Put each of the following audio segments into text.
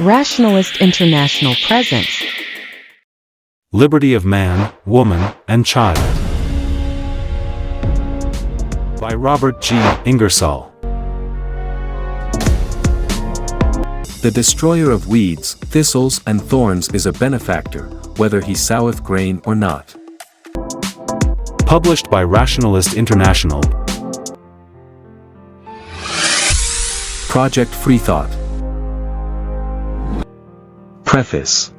Rationalist International presents Liberty of Man, Woman, and Child by Robert G. Ingersoll. The destroyer of weeds, thistles, and thorns is a benefactor, whether he soweth grain or not. Published by Rationalist International. Project Freethought. Preface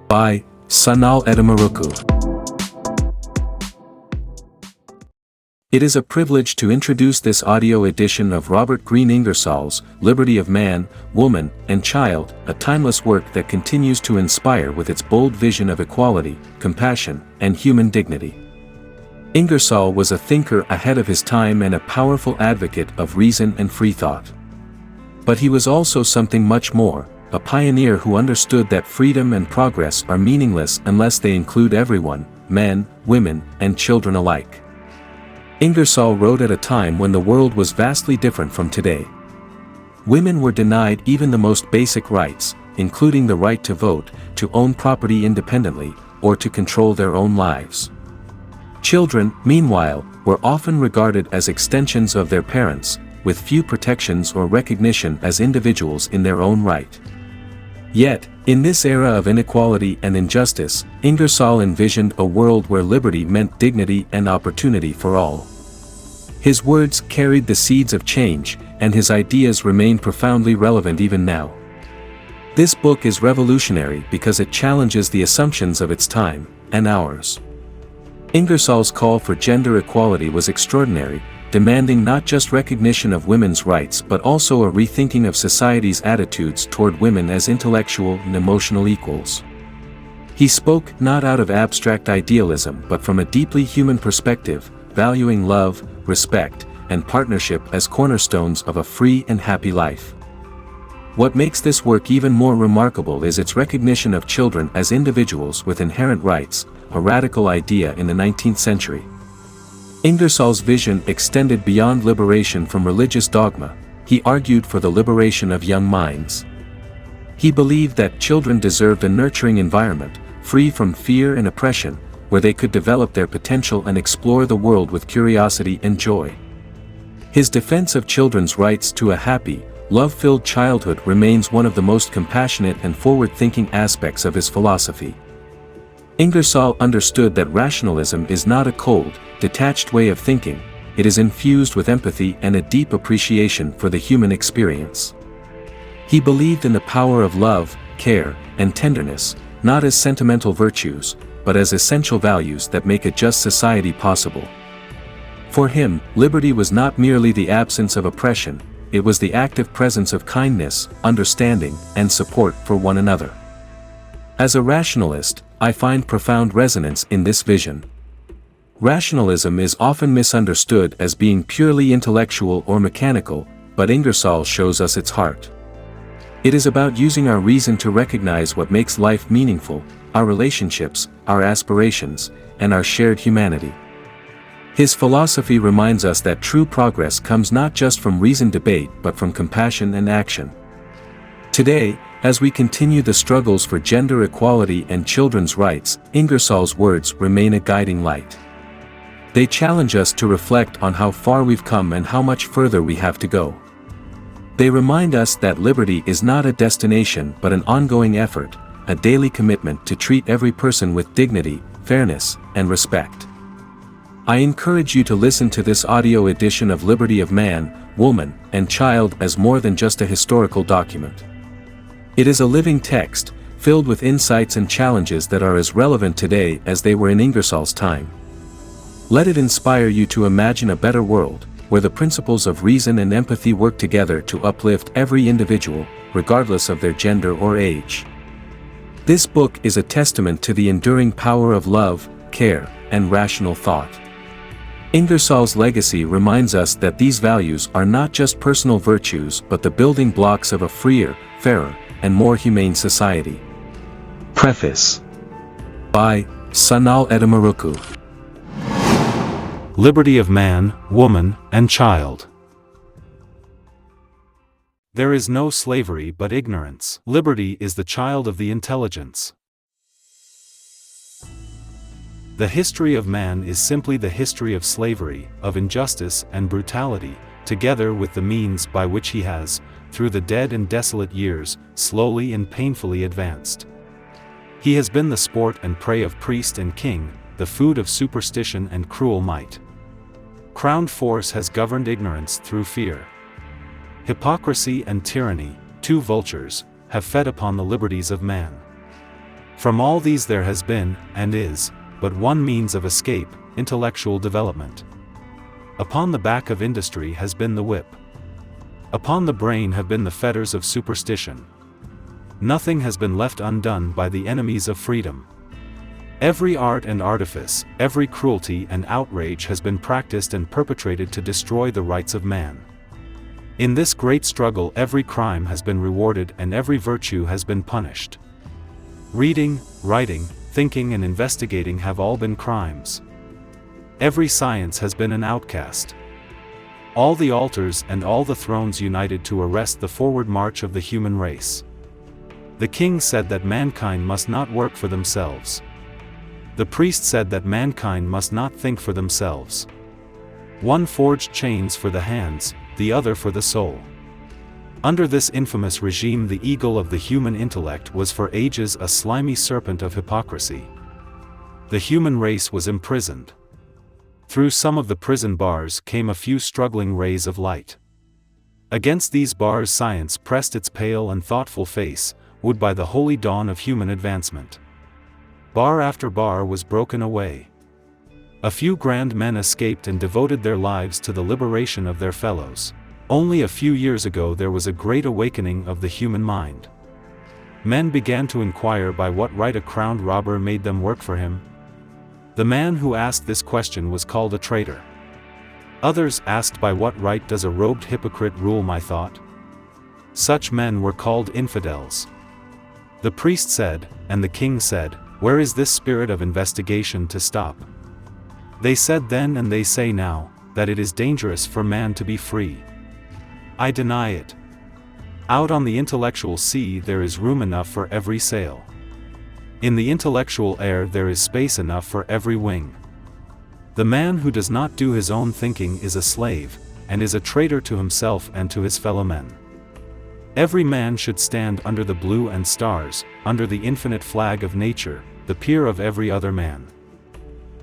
by Sanal Edamaruku. It is a privilege to introduce this audio edition of Robert Greene Ingersoll's Liberty of Man, Woman, and Child, a timeless work that continues to inspire with its bold vision of equality, compassion, and human dignity. Ingersoll was a thinker ahead of his time and a powerful advocate of reason and free thought. But he was also something much more, a pioneer who understood that freedom and progress are meaningless unless they include everyone, men, women, and children alike. Ingersoll wrote at a time when the world was vastly different from today. Women were denied even the most basic rights, including the right to vote, to own property independently, or to control their own lives. Children, meanwhile, were often regarded as extensions of their parents, with few protections or recognition as individuals in their own right. Yet, in this era of inequality and injustice, Ingersoll envisioned a world where liberty meant dignity and opportunity for all. His words carried the seeds of change, and his ideas remain profoundly relevant even now. This book is revolutionary because it challenges the assumptions of its time, and ours. Ingersoll's call for gender equality was extraordinary, demanding not just recognition of women's rights but also a rethinking of society's attitudes toward women as intellectual and emotional equals. He spoke not out of abstract idealism but from a deeply human perspective, valuing love, respect, and partnership as cornerstones of a free and happy life. What makes this work even more remarkable is its recognition of children as individuals with inherent rights, a radical idea in the 19th century. Ingersoll's vision extended beyond liberation from religious dogma. He argued for the liberation of young minds. He believed that children deserved a nurturing environment, free from fear and oppression, where they could develop their potential and explore the world with curiosity and joy. His defense of children's rights to a happy, love-filled childhood remains one of the most compassionate and forward-thinking aspects of his philosophy. Ingersoll understood that rationalism is not a cold, detached way of thinking, it is infused with empathy and a deep appreciation for the human experience. He believed in the power of love, care, and tenderness, not as sentimental virtues, but as essential values that make a just society possible. For him, liberty was not merely the absence of oppression, it was the active presence of kindness, understanding, and support for one another. As a rationalist, I find profound resonance in this vision. Rationalism is often misunderstood as being purely intellectual or mechanical, but Ingersoll shows us its heart. It is about using our reason to recognize what makes life meaningful, our relationships, our aspirations, and our shared humanity. His philosophy reminds us that true progress comes not just from reasoned debate but from compassion and action. Today, as we continue the struggles for gender equality and children's rights, Ingersoll's words remain a guiding light. They challenge us to reflect on how far we've come and how much further we have to go. They remind us that liberty is not a destination but an ongoing effort, a daily commitment to treat every person with dignity, fairness, and respect. I encourage you to listen to this audio edition of Liberty of Man, Woman, and Child as more than just a historical document. It is a living text, filled with insights and challenges that are as relevant today as they were in Ingersoll's time. Let it inspire you to imagine a better world, where the principles of reason and empathy work together to uplift every individual, regardless of their gender or age. This book is a testament to the enduring power of love, care, and rational thought. Ingersoll's legacy reminds us that these values are not just personal virtues but the building blocks of a freer, fairer, and more humane society. Preface by Sanal Edamaruku. Liberty of Man, Woman, and Child There is no slavery but ignorance. Liberty is the child of the intelligence. The history of man is simply the history of slavery, of injustice and brutality, together with the means by which he has, through the dead and desolate years, slowly and painfully advanced. He has been the sport and prey of priest and king, the food of superstition and cruel might. Crowned force has governed ignorance through fear. Hypocrisy and tyranny, two vultures, have fed upon the liberties of man. From all these there has been, and is, but one means of escape, intellectual development. Upon the back of industry has been the whip. Upon the brain have been the fetters of superstition. Nothing has been left undone by the enemies of freedom. Every art and artifice, every cruelty and outrage has been practiced and perpetrated to destroy the rights of man. In this great struggle every crime has been rewarded and every virtue has been punished. Reading, writing, thinking and investigating have all been crimes. Every science has been an outcast. All the altars and all the thrones united to arrest the forward march of the human race. The king said that mankind must not work for themselves. The priest said that mankind must not think for themselves. One forged chains for the hands, the other for the soul. Under this infamous regime the eagle of the human intellect was for ages a slimy serpent of hypocrisy. The human race was imprisoned. Through some of the prison bars came a few struggling rays of light. Against these bars science pressed its pale and thoughtful face, would by the holy dawn of human advancement. Bar after bar was broken away. A few grand men escaped and devoted their lives to the liberation of their fellows. Only a few years ago there was a great awakening of the human mind. Men began to inquire by what right a crowned robber made them work for him. The man who asked this question was called a traitor. Others asked, by what right does a robed hypocrite rule my thought? Such men were called infidels. The priest said, and the king said, where is this spirit of investigation to stop? They said then and they say now, that it is dangerous for man to be free. I deny it. Out on the intellectual sea there is room enough for every sail. In the intellectual air there is space enough for every wing. The man who does not do his own thinking is a slave, and is a traitor to himself and to his fellow men. Every man should stand under the blue and stars, under the infinite flag of nature, the peer of every other man.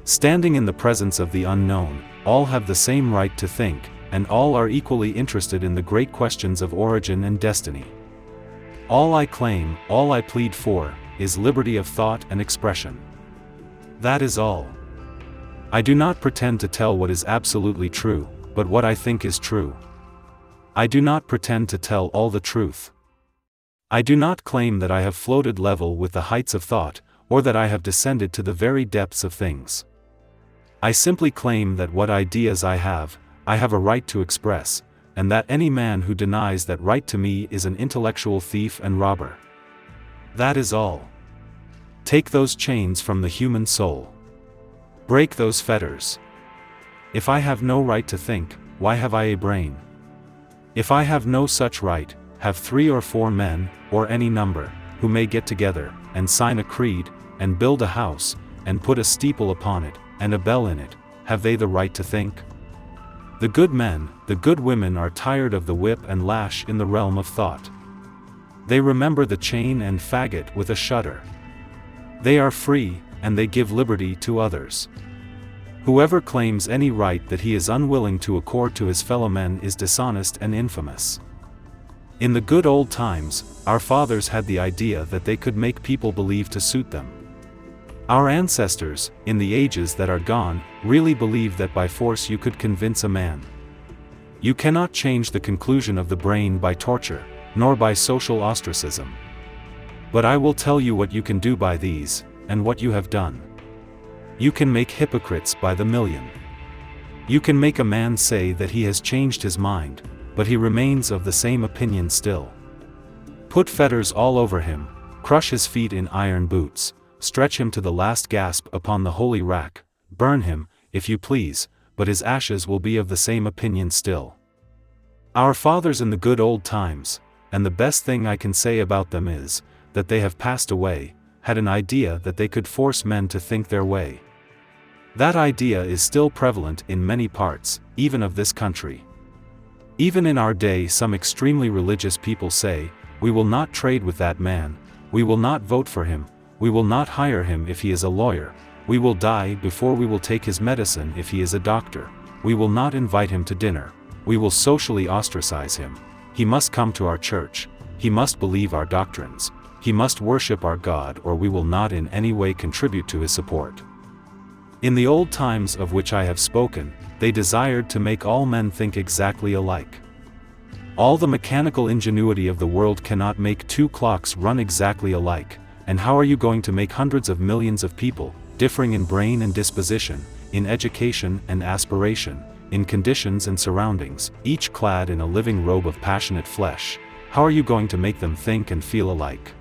Standing in the presence of the unknown, all have the same right to think, and all are equally interested in the great questions of origin and destiny. All I claim, all I plead for, is liberty of thought and expression. That is all. I do not pretend to tell what is absolutely true, but what I think is true. I do not pretend to tell all the truth. I do not claim that I have floated level with the heights of thought, or that I have descended to the very depths of things. I simply claim that what ideas I have a right to express, and that any man who denies that right to me is an intellectual thief and robber. That is all. Take those chains from the human soul. Break those fetters. If I have no right to think, why have I a brain? If I have no such right, have 3 or 4 men, or any number, who may get together, and sign a creed, and build a house, and put a steeple upon it, and a bell in it, have they the right to think? The good men, the good women are tired of the whip and lash in the realm of thought. They remember the chain and faggot with a shudder. They are free, and they give liberty to others. Whoever claims any right that he is unwilling to accord to his fellow men is dishonest and infamous. In the good old times, our fathers had the idea that they could make people believe to suit them. Our ancestors, in the ages that are gone, really believed that by force you could convince a man. You cannot change the conclusion of the brain by torture, nor by social ostracism. But I will tell you what you can do by these, and what you have done. You can make hypocrites by the million. You can make a man say that he has changed his mind, but he remains of the same opinion still. Put fetters all over him, crush his feet in iron boots, stretch him to the last gasp upon the holy rack, burn him, if you please, but his ashes will be of the same opinion still. Our fathers in the good old times, and the best thing I can say about them is, that they have passed away, had an idea that they could force men to think their way. That idea is still prevalent in many parts, even of this country. Even in our day some extremely religious people say, we will not trade with that man, we will not vote for him, we will not hire him if he is a lawyer, we will die before we will take his medicine if he is a doctor, we will not invite him to dinner, we will socially ostracize him, he must come to our church, he must believe our doctrines, he must worship our God, or we will not in any way contribute to his support. In the old times of which I have spoken, they desired to make all men think exactly alike. All the mechanical ingenuity of the world cannot make two clocks run exactly alike, and how are you going to make hundreds of millions of people, differing in brain and disposition, in education and aspiration, in conditions and surroundings, each clad in a living robe of passionate flesh, how are you going to make them think and feel alike?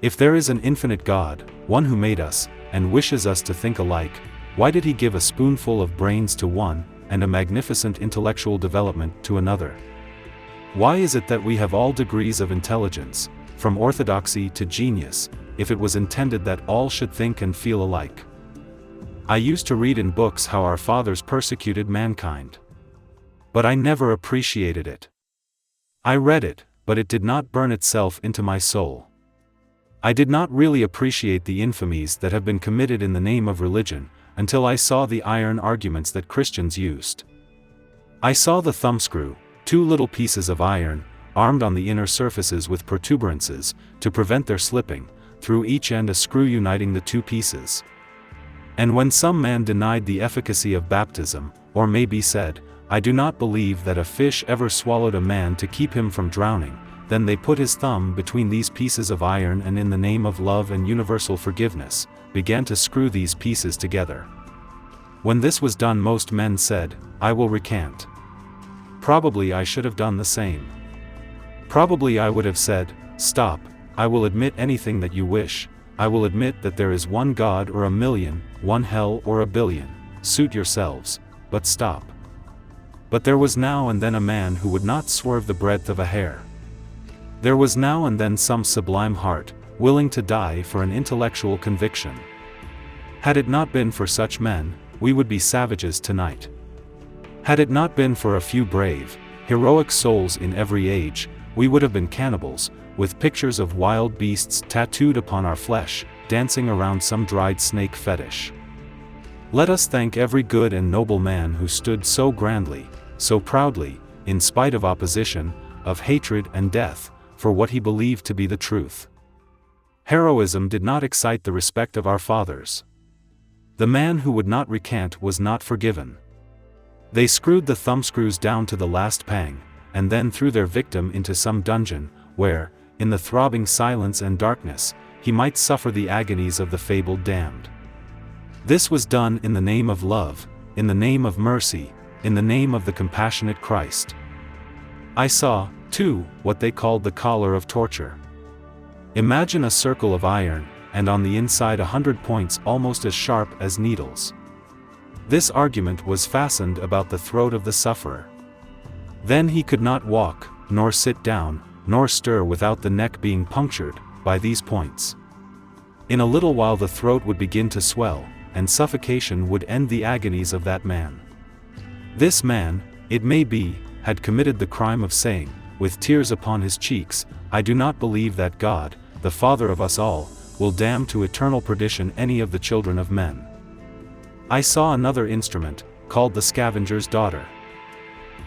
If there is an infinite God, one who made us, and wishes us to think alike, why did he give a spoonful of brains to one, and a magnificent intellectual development to another? Why is it that we have all degrees of intelligence, from orthodoxy to genius, if it was intended that all should think and feel alike? I used to read in books how our fathers persecuted mankind. But I never appreciated it. I read it, but it did not burn itself into my soul. I did not really appreciate the infamies that have been committed in the name of religion, until I saw the iron arguments that Christians used. I saw the thumbscrew, two little pieces of iron, armed on the inner surfaces with protuberances, to prevent their slipping, through each end a screw uniting the two pieces. And when some man denied the efficacy of baptism, or may be said, I do not believe that a fish ever swallowed a man to keep him from drowning, then they put his thumb between these pieces of iron and in the name of love and universal forgiveness, began to screw these pieces together. When this was done most men said, I will recant. Probably I should have done the same. Probably I would have said, stop, I will admit anything that you wish, I will admit that there is one God or a million, one hell or a billion, suit yourselves, but stop. But there was now and then a man who would not swerve the breadth of a hair. There was now and then some sublime heart, willing to die for an intellectual conviction. Had it not been for such men, we would be savages tonight. Had it not been for a few brave, heroic souls in every age, we would have been cannibals, with pictures of wild beasts tattooed upon our flesh, dancing around some dried snake fetish. Let us thank every good and noble man who stood so grandly, so proudly, in spite of opposition, of hatred and death, for what he believed to be the truth. Heroism did not excite the respect of our fathers. The man who would not recant was not forgiven. They screwed the thumbscrews down to the last pang, and then threw their victim into some dungeon, where, in the throbbing silence and darkness, he might suffer the agonies of the fabled damned. This was done in the name of love, in the name of mercy, in the name of the compassionate Christ. I saw, too, what they called the collar of torture. Imagine a circle of iron, and on the inside 100 points almost as sharp as needles. This argument was fastened about the throat of the sufferer. Then he could not walk, nor sit down, nor stir without the neck being punctured by these points. In a little while the throat would begin to swell, and suffocation would end the agonies of that man. This man, it may be, had committed the crime of saying, with tears upon his cheeks, I do not believe that God, the Father of us all, will damn to eternal perdition any of the children of men. I saw another instrument, called the scavenger's daughter.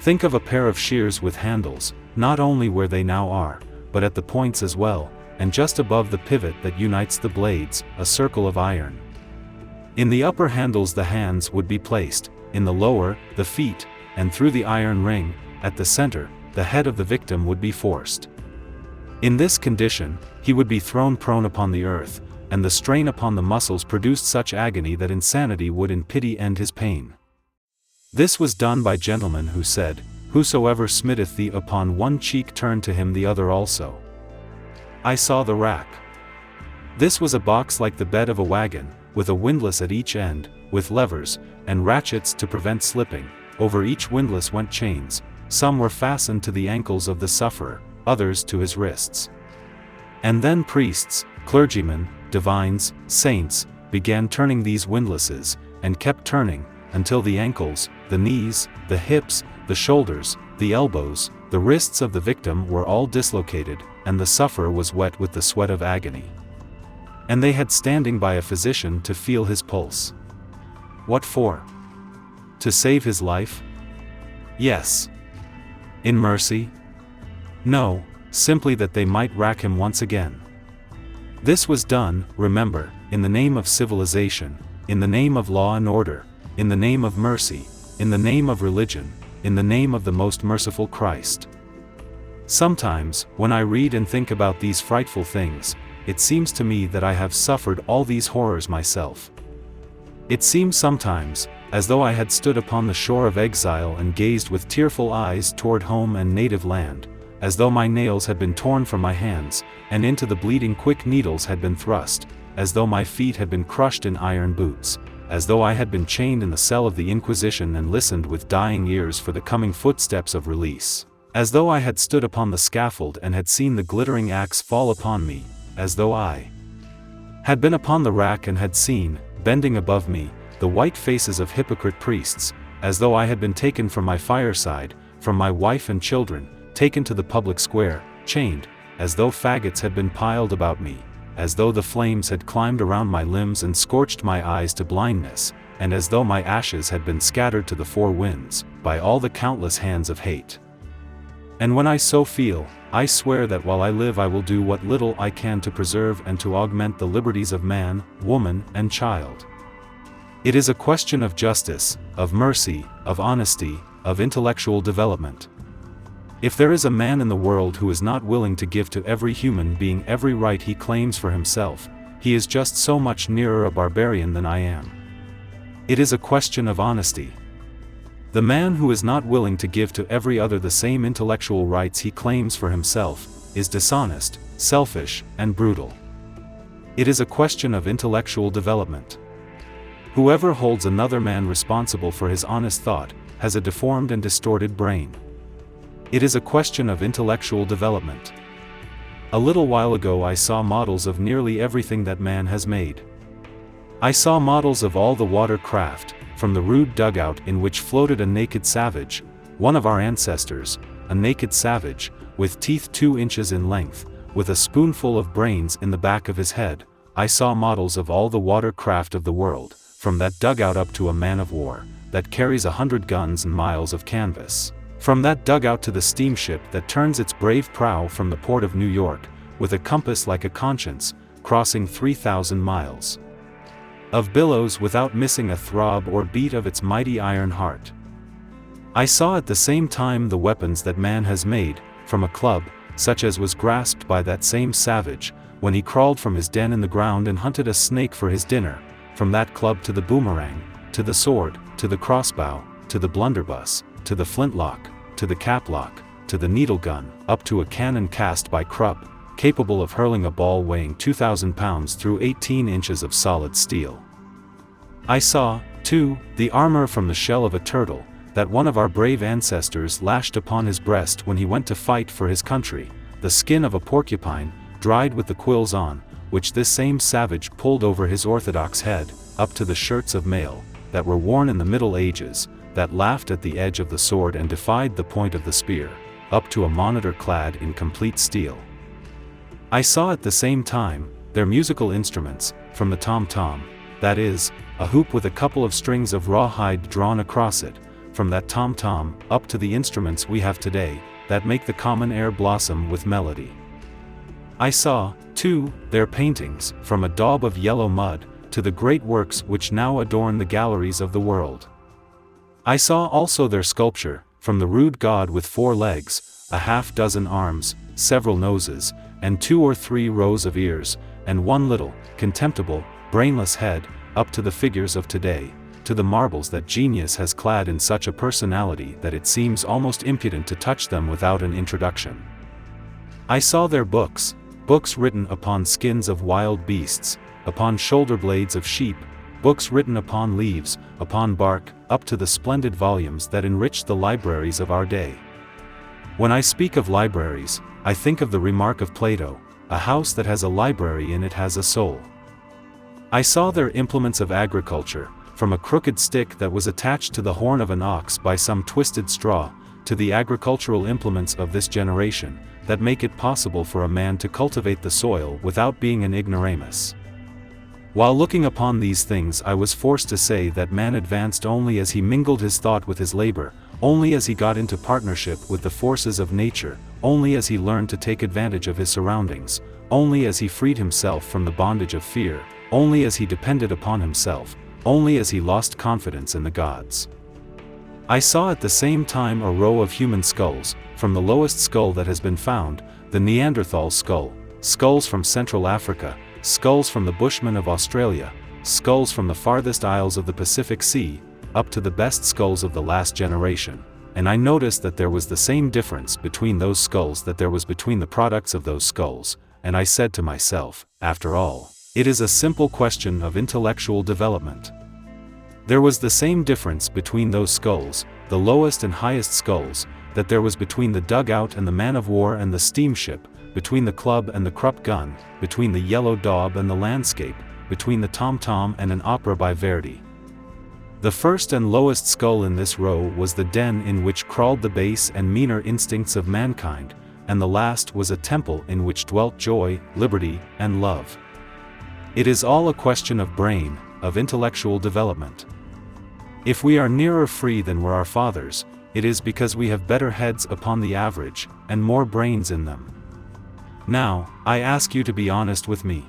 Think of a pair of shears with handles, not only where they now are, but at the points as well, and just above the pivot that unites the blades, a circle of iron. In the upper handles the hands would be placed, in the lower, the feet, and through the iron ring, at the center, the head of the victim would be forced. In this condition, he would be thrown prone upon the earth, and the strain upon the muscles produced such agony that insanity would in pity end his pain. This was done by gentlemen who said, Whosoever smitteth thee upon one cheek turn to him the other also. I saw the rack. This was a box like the bed of a wagon, with a windlass at each end, with levers, and ratchets to prevent slipping. Over each windlass went chains, some were fastened to the ankles of the sufferer, others to his wrists. And then priests, clergymen, divines, saints, began turning these windlasses, and kept turning, until the ankles, the knees, the hips, the shoulders, the elbows, the wrists of the victim were all dislocated, and the sufferer was wet with the sweat of agony. And they had standing by a physician to feel his pulse. What for? To save his life? Yes. In mercy? No, simply that they might rack him once again. This was done, remember, in the name of civilization, in the name of law and order, in the name of mercy, in the name of religion, in the name of the most merciful Christ. Sometimes, when I read and think about these frightful things, it seems to me that I have suffered all these horrors myself. It seems sometimes, as though I had stood upon the shore of exile and gazed with tearful eyes toward home and native land, as though my nails had been torn from my hands, and into the bleeding quick needles had been thrust, as though my feet had been crushed in iron boots, as though I had been chained in the cell of the Inquisition and listened with dying ears for the coming footsteps of release, as though I had stood upon the scaffold and had seen the glittering axe fall upon me, as though I had been upon the rack and had seen, bending above me, the white faces of hypocrite priests, as though I had been taken from my fireside, from my wife and children, taken to the public square, chained, as though faggots had been piled about me, as though the flames had climbed around my limbs and scorched my eyes to blindness, and as though my ashes had been scattered to the four winds, by all the countless hands of hate. And when I so feel, I swear that while I live I will do what little I can to preserve and to augment the liberties of man, woman, and child. It is a question of justice, of mercy, of honesty, of intellectual development. If there is a man in the world who is not willing to give to every human being every right he claims for himself, he is just so much nearer a barbarian than I am. It is a question of honesty. The man who is not willing to give to every other the same intellectual rights he claims for himself, is dishonest, selfish, and brutal. It is a question of intellectual development. Whoever holds another man responsible for his honest thought, has a deformed and distorted brain. It is a question of intellectual development. A little while ago I saw models of nearly everything that man has made. I saw models of all the water craft, from the rude dugout in which floated a naked savage, one of our ancestors, a naked savage, with teeth 2 inches in length, with a spoonful of brains in the back of his head. I saw models of all the water craft of the world, from that dugout up to a man of war, that carries 100 guns and miles of canvas. From that dugout to the steamship that turns its brave prow from the port of New York, with a compass like a conscience, crossing 3,000 miles of billows without missing a throb or beat of its mighty iron heart. I saw at the same time the weapons that man has made, from a club, such as was grasped by that same savage, when he crawled from his den in the ground and hunted a snake for his dinner, from that club to the boomerang, to the sword, to the crossbow, to the blunderbuss, to the flintlock, to the caplock, to the needle gun, up to a cannon cast by Krupp, capable of hurling a ball weighing 2,000 pounds through 18 inches of solid steel. I saw, too, the armor from the shell of a turtle, that one of our brave ancestors lashed upon his breast when he went to fight for his country, the skin of a porcupine, dried with the quills on, which this same savage pulled over his orthodox head, up to the shirts of mail, that were worn in the Middle Ages, that laughed at the edge of the sword and defied the point of the spear, up to a monitor clad in complete steel. I saw at the same time, their musical instruments, from the tom-tom, that is, a hoop with a couple of strings of rawhide drawn across it, from that tom-tom, up to the instruments we have today, that make the common air blossom with melody. I saw, too, their paintings, from a daub of yellow mud, to the great works which now adorn the galleries of the world. I saw also their sculpture, from the rude god with 4 legs, a half-dozen arms, several noses, and 2 or 3 rows of ears, and 1 little, contemptible, brainless head, up to the figures of today, to the marbles that genius has clad in such a personality that it seems almost impudent to touch them without an introduction. I saw their books, books written upon skins of wild beasts, upon shoulder blades of sheep, books written upon leaves, upon bark, up to the splendid volumes that enrich the libraries of our day, When I speak of libraries, I think of the remark of Plato, a house that has a library in it has a soul. I saw their implements of agriculture, from a crooked stick that was attached to the horn of an ox by some twisted straw, to the agricultural implements of this generation, that make it possible for a man to cultivate the soil without being an ignoramus. While looking upon these things, I was forced to say that man advanced only as he mingled his thought with his labor, only as he got into partnership with the forces of nature, only as he learned to take advantage of his surroundings, only as he freed himself from the bondage of fear, only as he depended upon himself, only as he lost confidence in the gods. I saw at the same time a row of human skulls, from the lowest skull that has been found, the Neanderthal skull, skulls from Central Africa, skulls from the Bushmen of Australia, skulls from the farthest isles of the Pacific Sea, up to the best skulls of the last generation, and I noticed that there was the same difference between those skulls that there was between the products of those skulls, and I said to myself, after all, it is a simple question of intellectual development. There was the same difference between those skulls, the lowest and highest skulls, that there was between the dugout and the man of war and the steamship, between the club and the Krupp gun, between the yellow daub and the landscape, between the tom-tom and an opera by Verdi. The first and lowest skull in this row was the den in which crawled the base and meaner instincts of mankind, and the last was a temple in which dwelt joy, liberty, and love. It is all a question of brain, of intellectual development. If we are nearer free than were our fathers, it is because we have better heads upon the average, and more brains in them. Now, I ask you to be honest with me.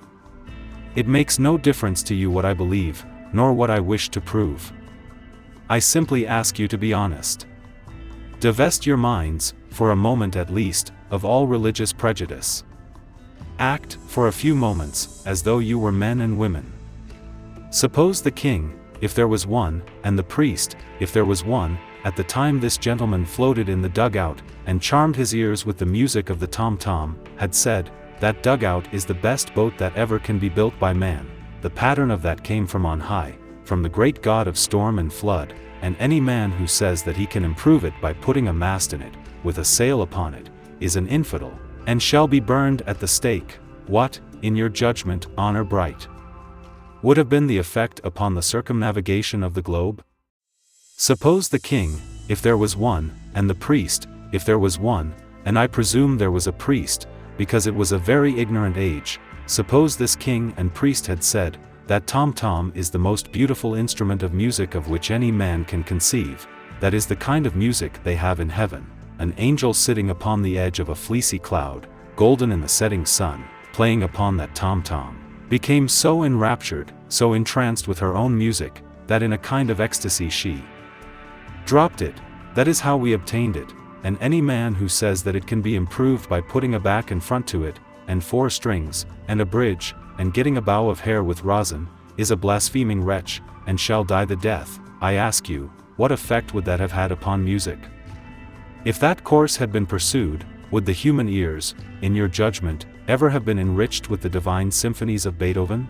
It makes no difference to you what I believe, nor what I wish to prove. I simply ask you to be honest. Divest your minds, for a moment at least, of all religious prejudice. Act, for a few moments, as though you were men and women. Suppose the king, if there was one, and the priest, if there was one, at the time this gentleman floated in the dugout, and charmed his ears with the music of the tom-tom, had said, "That dugout is the best boat that ever can be built by man, the pattern of that came from on high, from the great God of storm and flood, and any man who says that he can improve it by putting a mast in it, with a sail upon it, is an infidel, and shall be burned at the stake." What, in your judgment, honor bright, would have been the effect upon the circumnavigation of the globe? Suppose the king, if there was one, and the priest, if there was one, and I presume there was a priest, because it was a very ignorant age, suppose this king and priest had said, "That tom-tom is the most beautiful instrument of music of which any man can conceive, that is the kind of music they have in heaven, an angel sitting upon the edge of a fleecy cloud, golden in the setting sun, playing upon that tom-tom, became so enraptured, so entranced with her own music, that in a kind of ecstasy she dropped it. That is how we obtained it, and any man who says that it can be improved by putting a back and front to it, and 4 strings, and a bridge, and getting a bow of hair with rosin, is a blaspheming wretch, and shall die the death. I ask you, what effect would that have had upon music? If that course had been pursued, would the human ears, in your judgment, ever have been enriched with the divine symphonies of Beethoven?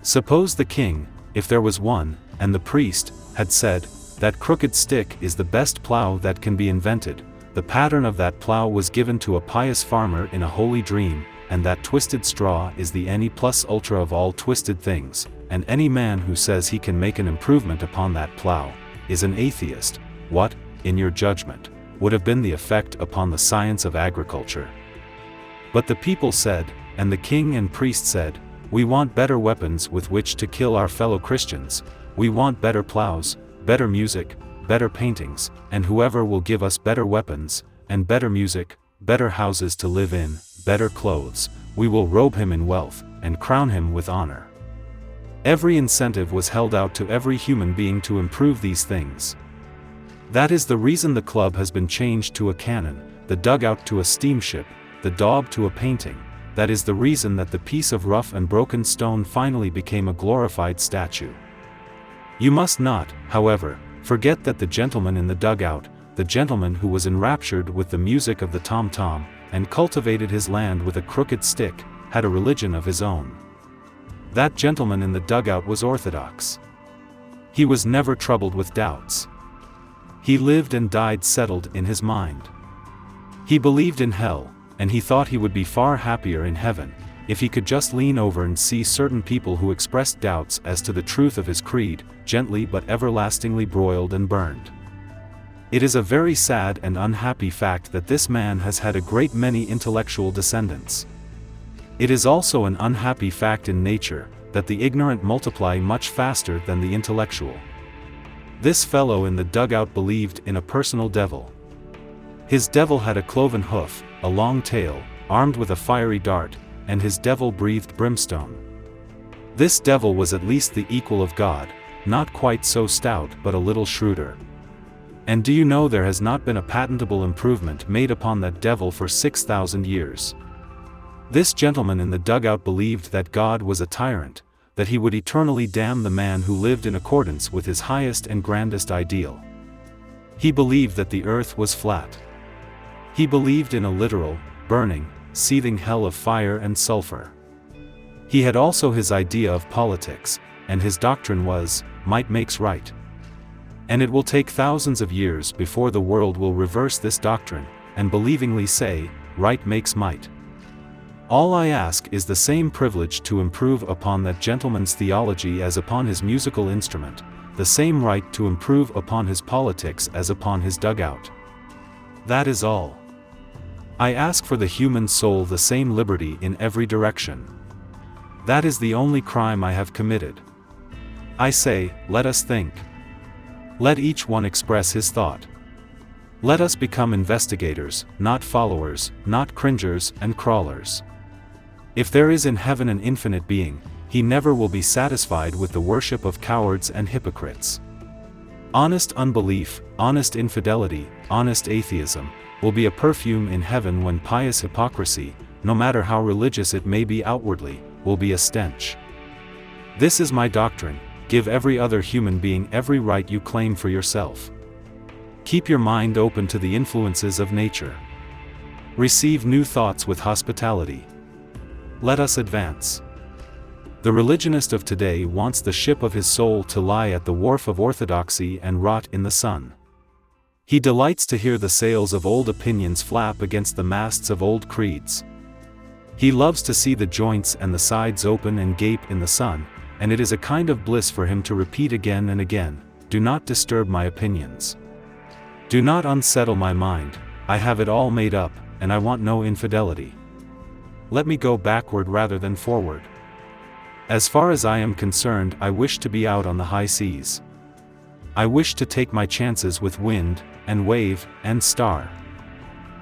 Suppose the king, if there was one, and the priest, had said, "That crooked stick is the best plough that can be invented, the pattern of that plough was given to a pious farmer in a holy dream, and that twisted straw is the ne plus ultra of all twisted things, and any man who says he can make an improvement upon that plough, is an atheist." What, in your judgment, would have been the effect upon the science of agriculture? But the people said, and the king and priest said, "We want better weapons with which to kill our fellow Christians, we want better plows, better music, better paintings, and whoever will give us better weapons, and better music, better houses to live in, better clothes, we will robe him in wealth, and crown him with honor." Every incentive was held out to every human being to improve these things. That is the reason the club has been changed to a cannon, the dugout to a steamship, the daub to a painting. That is the reason that the piece of rough and broken stone finally became a glorified statue. You must not, however, forget that the gentleman in the dugout, the gentleman who was enraptured with the music of the tom-tom, and cultivated his land with a crooked stick, had a religion of his own. That gentleman in the dugout was orthodox. He was never troubled with doubts. He lived and died settled in his mind. He believed in hell, and he thought he would be far happier in heaven, if he could just lean over and see certain people who expressed doubts as to the truth of his creed, gently but everlastingly broiled and burned. It is a very sad and unhappy fact that this man has had a great many intellectual descendants. It is also an unhappy fact in nature, that the ignorant multiply much faster than the intellectual. This fellow in the dugout believed in a personal devil. His devil had a cloven hoof, a long tail, armed with a fiery dart, and his devil breathed brimstone. This devil was at least the equal of God, not quite so stout but a little shrewder. And do you know there has not been a patentable improvement made upon that devil for 6,000 years? This gentleman in the dugout believed that God was a tyrant, that he would eternally damn the man who lived in accordance with his highest and grandest ideal. He believed that the earth was flat. He believed in a literal, burning, seething hell of fire and sulfur. He had also his idea of politics, and his doctrine was, might makes right. And it will take thousands of years before the world will reverse this doctrine, and believingly say, right makes might. All I ask is the same privilege to improve upon that gentleman's theology as upon his musical instrument, the same right to improve upon his politics as upon his dugout. That is all. I ask for the human soul the same liberty in every direction. That is the only crime I have committed. I say, let us think. Let each one express his thought. Let us become investigators, not followers, not cringers and crawlers. If there is in heaven an infinite being, he never will be satisfied with the worship of cowards and hypocrites. Honest unbelief, honest infidelity, honest atheism, will be a perfume in heaven when pious hypocrisy, no matter how religious it may be outwardly, will be a stench. This is my doctrine: give every other human being every right you claim for yourself. Keep your mind open to the influences of nature. Receive new thoughts with hospitality. Let us advance. The religionist of today wants the ship of his soul to lie at the wharf of orthodoxy and rot in the sun. He delights to hear the sails of old opinions flap against the masts of old creeds. He loves to see the joints and the sides open and gape in the sun, and it is a kind of bliss for him to repeat again and again, do not disturb my opinions. Do not unsettle my mind, I have it all made up, and I want no infidelity. Let me go backward rather than forward. As far as I am concerned, I wish to be out on the high seas. I wish to take my chances with wind, and wave, and star.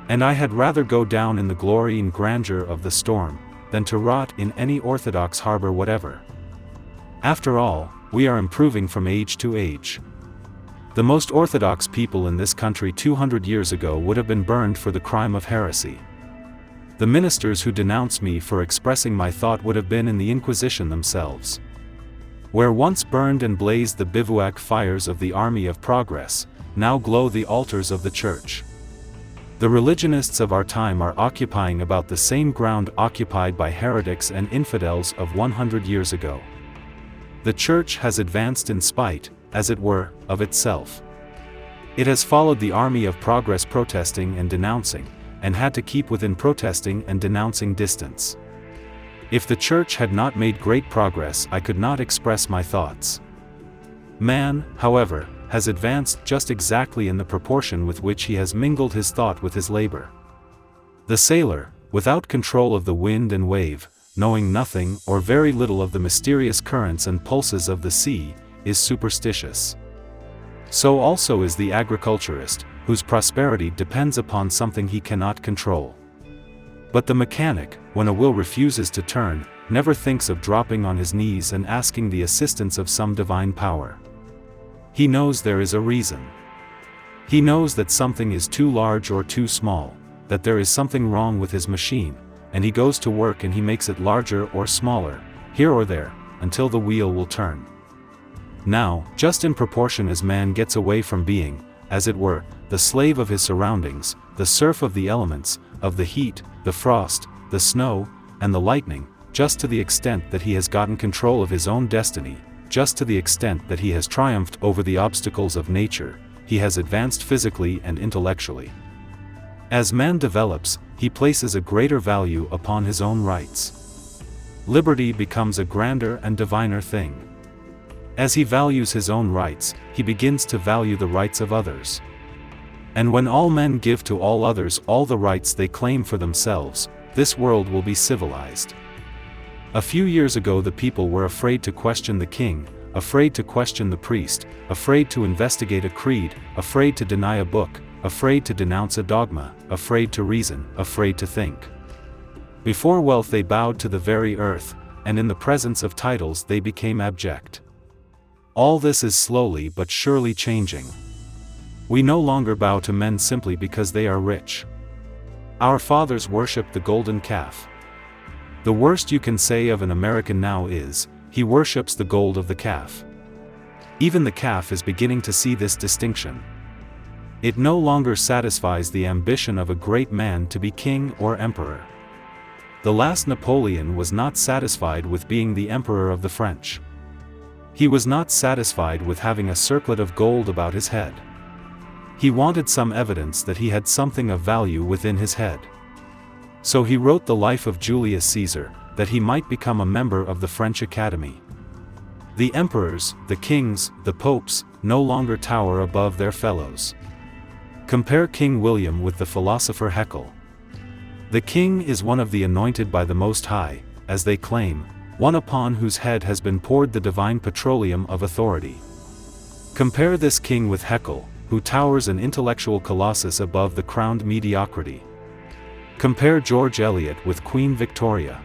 And I had rather go down in the glory and grandeur of the storm, than to rot in any orthodox harbor whatever. After all, we are improving from age to age. The most orthodox people in this country 200 years ago would have been burned for the crime of heresy. The ministers who denounced me for expressing my thought would have been in the Inquisition themselves. Where once burned and blazed the bivouac fires of the army of progress, now glow the altars of the church. The religionists of our time are occupying about the same ground occupied by heretics and infidels of 100 years ago. The church has advanced in spite, as it were, of itself. It has followed the army of progress protesting and denouncing, and had to keep within protesting and denouncing distance. If the church had not made great progress, I could not express my thoughts. Man, however, has advanced just exactly in the proportion with which he has mingled his thought with his labor. The sailor, without control of the wind and wave, knowing nothing or very little of the mysterious currents and pulses of the sea, is superstitious. So also is the agriculturist, whose prosperity depends upon something he cannot control. But the mechanic, when a wheel refuses to turn, never thinks of dropping on his knees and asking the assistance of some divine power. He knows there is a reason. He knows that something is too large or too small, that there is something wrong with his machine, and he goes to work and he makes it larger or smaller, here or there, until the wheel will turn. Now, just in proportion as man gets away from being, as it were, the slave of his surroundings, the serf of the elements, of the heat, the frost, the snow, and the lightning, just to the extent that he has gotten control of his own destiny, just to the extent that he has triumphed over the obstacles of nature, he has advanced physically and intellectually. As man develops, he places a greater value upon his own rights. Liberty becomes a grander and diviner thing. As he values his own rights, he begins to value the rights of others. And when all men give to all others all the rights they claim for themselves, this world will be civilized. A few years ago the people were afraid to question the king, afraid to question the priest, afraid to investigate a creed, afraid to deny a book, afraid to denounce a dogma, afraid to reason, afraid to think. Before wealth they bowed to the very earth, and in the presence of titles they became abject. All this is slowly but surely changing. We no longer bow to men simply because they are rich. Our fathers worshipped the golden calf. The worst you can say of an American now is, he worships the gold of the calf. Even the calf is beginning to see this distinction. It no longer satisfies the ambition of a great man to be king or emperor. The last Napoleon was not satisfied with being the emperor of the French. He was not satisfied with having a circlet of gold about his head. He wanted some evidence that he had something of value within his head. So he wrote the life of Julius Caesar, that he might become a member of the French Academy. The emperors, the kings, the popes, no longer tower above their fellows. Compare King William with the philosopher Haeckel. The king is one of the anointed by the Most High, as they claim, one upon whose head has been poured the divine petroleum of authority. Compare this king with Haeckel, who towers an intellectual colossus above the crowned mediocrity. Compare George Eliot with Queen Victoria.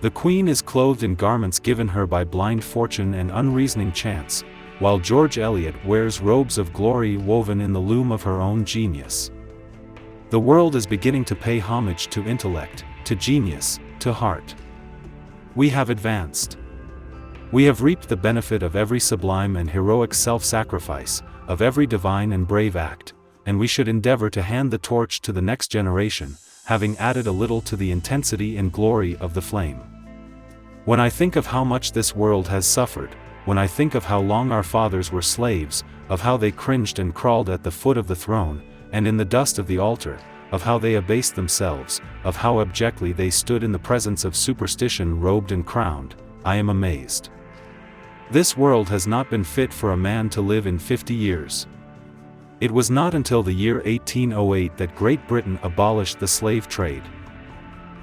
The queen is clothed in garments given her by blind fortune and unreasoning chance, while George Eliot wears robes of glory woven in the loom of her own genius. The world is beginning to pay homage to intellect, to genius, to heart. We have advanced. We have reaped the benefit of every sublime and heroic self-sacrifice, of every divine and brave act, and we should endeavor to hand the torch to the next generation, having added a little to the intensity and glory of the flame. When I think of how much this world has suffered, when I think of how long our fathers were slaves, of how they cringed and crawled at the foot of the throne, and in the dust of the altar, of how they abased themselves, of how abjectly they stood in the presence of superstition robed and crowned, I am amazed. This world has not been fit for a man to live in 50 years. It was not until the year 1808 that Great Britain abolished the slave trade.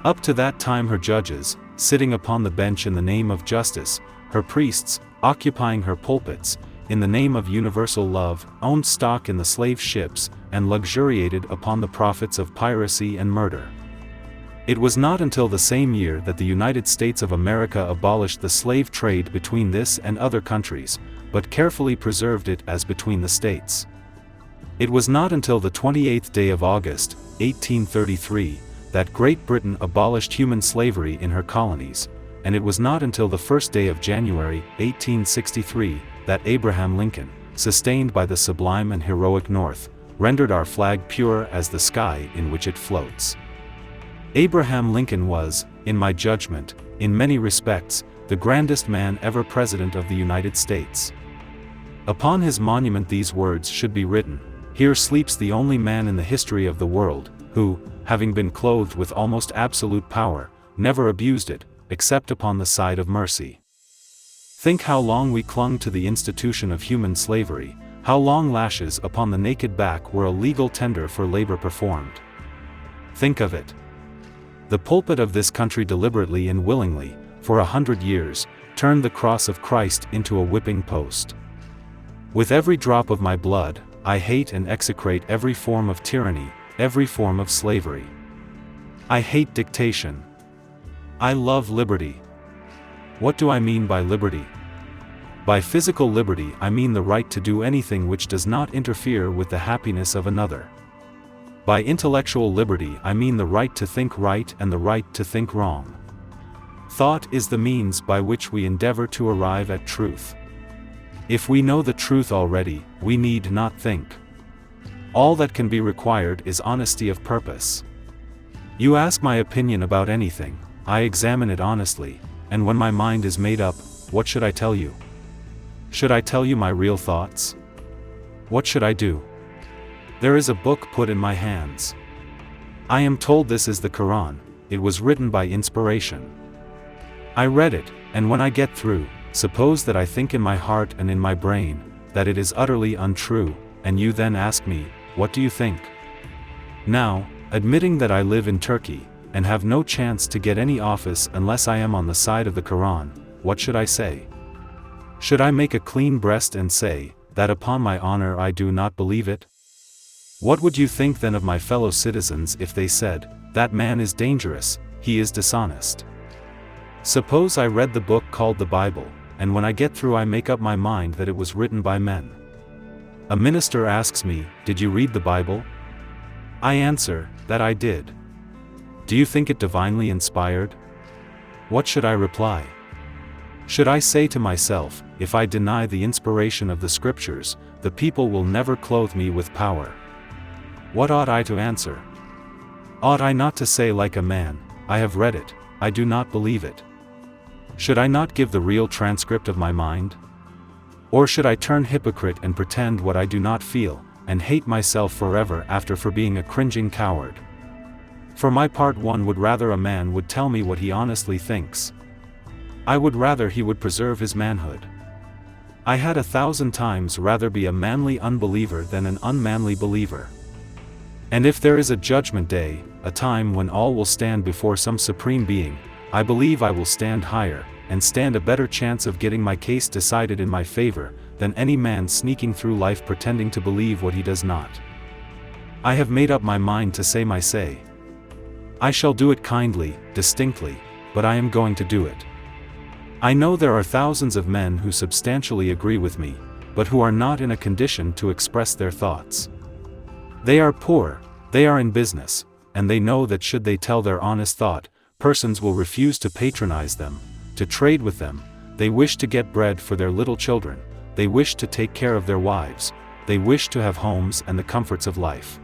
Up to that time her judges, sitting upon the bench in the name of justice, her priests, occupying her pulpits, in the name of universal love, owned stock in the slave ships, and luxuriated upon the profits of piracy and murder. It was not until the same year that the United States of America abolished the slave trade between this and other countries, but carefully preserved it as between the states. It was not until the 28th day of August, 1833, that Great Britain abolished human slavery in her colonies, and it was not until the first day of January, 1863, that Abraham Lincoln, sustained by the sublime and heroic North, rendered our flag pure as the sky in which it floats. Abraham Lincoln was, in my judgment, in many respects, the grandest man ever President of the United States. Upon his monument these words should be written: "Here sleeps the only man in the history of the world, who, having been clothed with almost absolute power, never abused it, except upon the side of mercy." Think how long we clung to the institution of human slavery, how long lashes upon the naked back were a legal tender for labor performed. Think of it. The pulpit of this country deliberately and willingly, for 100 years, turned the cross of Christ into a whipping post. With every drop of my blood, I hate and execrate every form of tyranny, every form of slavery. I hate dictation. I love liberty. What do I mean by liberty? By physical liberty I mean the right to do anything which does not interfere with the happiness of another. By intellectual liberty I mean the right to think right and the right to think wrong. Thought is the means by which we endeavor to arrive at truth. If we know the truth already, we need not think. All that can be required is honesty of purpose. You ask my opinion about anything, I examine it honestly, and when my mind is made up, what should I tell you? Should I tell you my real thoughts? What should I do? There is a book put in my hands. I am told this is the Quran. It was written by inspiration. I read it, and when I get through, suppose that I think in my heart and in my brain, that it is utterly untrue, and you then ask me, what do you think? Now, admitting that I live in Turkey, and have no chance to get any office unless I am on the side of the Quran, what should I say? Should I make a clean breast and say, that upon my honor I do not believe it? What would you think then of my fellow citizens if they said, that man is dangerous, he is dishonest? Suppose I read the book called the Bible, and when I get through I make up my mind that it was written by men. A minister asks me, did you read the Bible? I answer, that I did. Do you think it divinely inspired? What should I reply? Should I say to myself, if I deny the inspiration of the scriptures, the people will never clothe me with power? What ought I to answer? Ought I not to say like a man, I have read it, I do not believe it? Should I not give the real transcript of my mind? Or should I turn hypocrite and pretend what I do not feel, and hate myself forever after for being a cringing coward? For my part, one would rather a man would tell me what he honestly thinks. I would rather he would preserve his manhood. I had 1,000 times rather be a manly unbeliever than an unmanly believer. And if there is a judgment day, a time when all will stand before some supreme being, I believe I will stand higher, and stand a better chance of getting my case decided in my favor, than any man sneaking through life pretending to believe what he does not. I have made up my mind to say my say. I shall do it kindly, distinctly, but I am going to do it. I know there are thousands of men who substantially agree with me, but who are not in a condition to express their thoughts. They are poor, they are in business, and they know that should they tell their honest thought, persons will refuse to patronize them, to trade with them. They wish to get bread for their little children, they wish to take care of their wives, they wish to have homes and the comforts of life.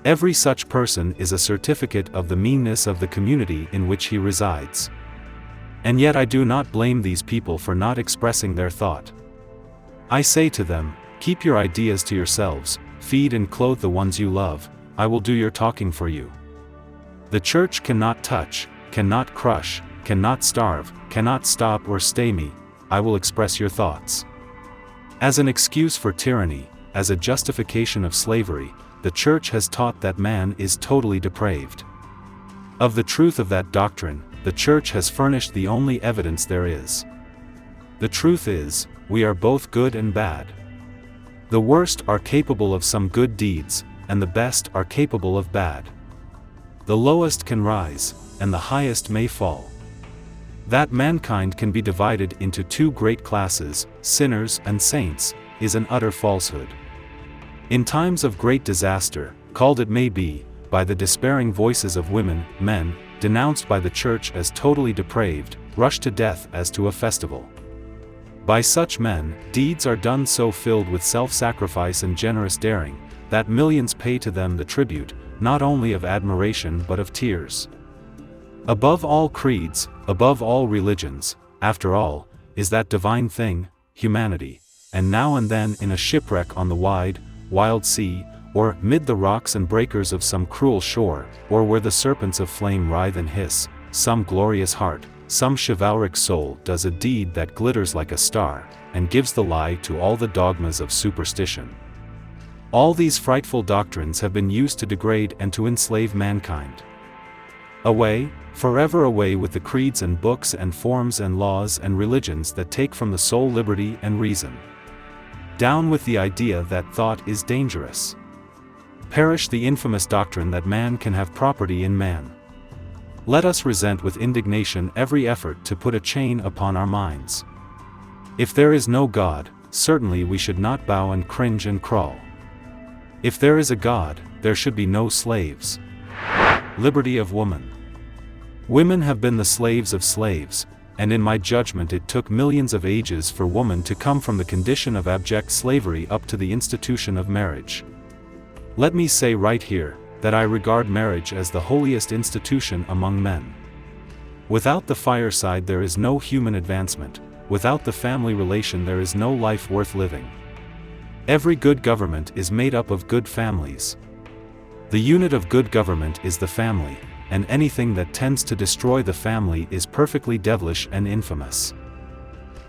Every such person is a certificate of the meanness of the community in which he resides. And yet I do not blame these people for not expressing their thought. I say to them, keep your ideas to yourselves, feed and clothe the ones you love, I will do your talking for you. The church cannot touch, cannot crush, cannot starve, cannot stop or stay me, I will express your thoughts. As an excuse for tyranny, as a justification of slavery, the church has taught that man is totally depraved. Of the truth of that doctrine, the church has furnished the only evidence there is. The truth is, we are both good and bad. The worst are capable of some good deeds, and the best are capable of bad. The lowest can rise, and the highest may fall. That mankind can be divided into two great classes, sinners and saints, is an utter falsehood. In times of great disaster, called it may be, by the despairing voices of women, men, denounced by the church as totally depraved, rush to death as to a festival. By such men, deeds are done so filled with self-sacrifice and generous daring, that millions pay to them the tribute, not only of admiration but of tears. Above all creeds, above all religions, after all, is that divine thing, humanity, and now and then in a shipwreck on the wide, wild sea, or mid the rocks and breakers of some cruel shore, or where the serpents of flame writhe and hiss, some glorious heart, some chivalric soul does a deed that glitters like a star, and gives the lie to all the dogmas of superstition. All these frightful doctrines have been used to degrade and to enslave mankind. Away, forever away with the creeds and books and forms and laws and religions that take from the soul liberty and reason. Down with the idea that thought is dangerous. Perish the infamous doctrine that man can have property in man. Let us resent with indignation every effort to put a chain upon our minds. If there is no God, certainly we should not bow and cringe and crawl. If there is a God, there should be no slaves. Liberty of woman. Women have been the slaves of slaves, and in my judgment it took millions of ages for woman to come from the condition of abject slavery up to the institution of marriage. Let me say right here, that I regard marriage as the holiest institution among men. Without the fireside there is no human advancement, without the family relation there is no life worth living. Every good government is made up of good families. The unit of good government is the family, and anything that tends to destroy the family is perfectly devilish and infamous.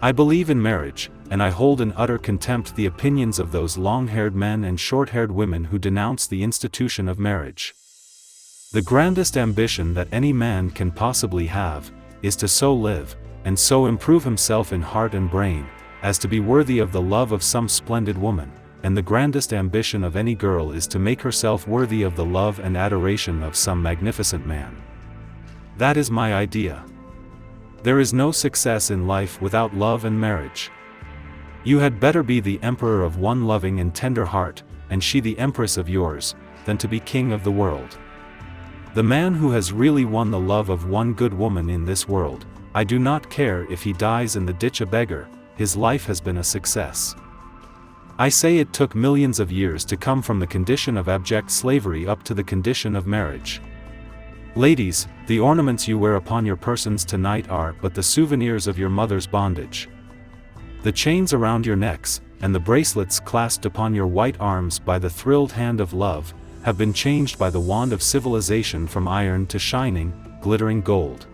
I believe in marriage, and I hold in utter contempt the opinions of those long-haired men and short-haired women who denounce the institution of marriage. The grandest ambition that any man can possibly have is to so live, and so improve himself in heart and brain, as to be worthy of the love of some splendid woman, and the grandest ambition of any girl is to make herself worthy of the love and adoration of some magnificent man. That is my idea. There is no success in life without love and marriage. You had better be the emperor of one loving and tender heart, and she the empress of yours, than to be king of the world. The man who has really won the love of one good woman in this world, I do not care if he dies in the ditch a beggar, his life has been a success. I say it took millions of years to come from the condition of abject slavery up to the condition of marriage. Ladies, the ornaments you wear upon your persons tonight are but the souvenirs of your mother's bondage. The chains around your necks, and the bracelets clasped upon your white arms by the thrilled hand of love, have been changed by the wand of civilization from iron to shining, glittering gold.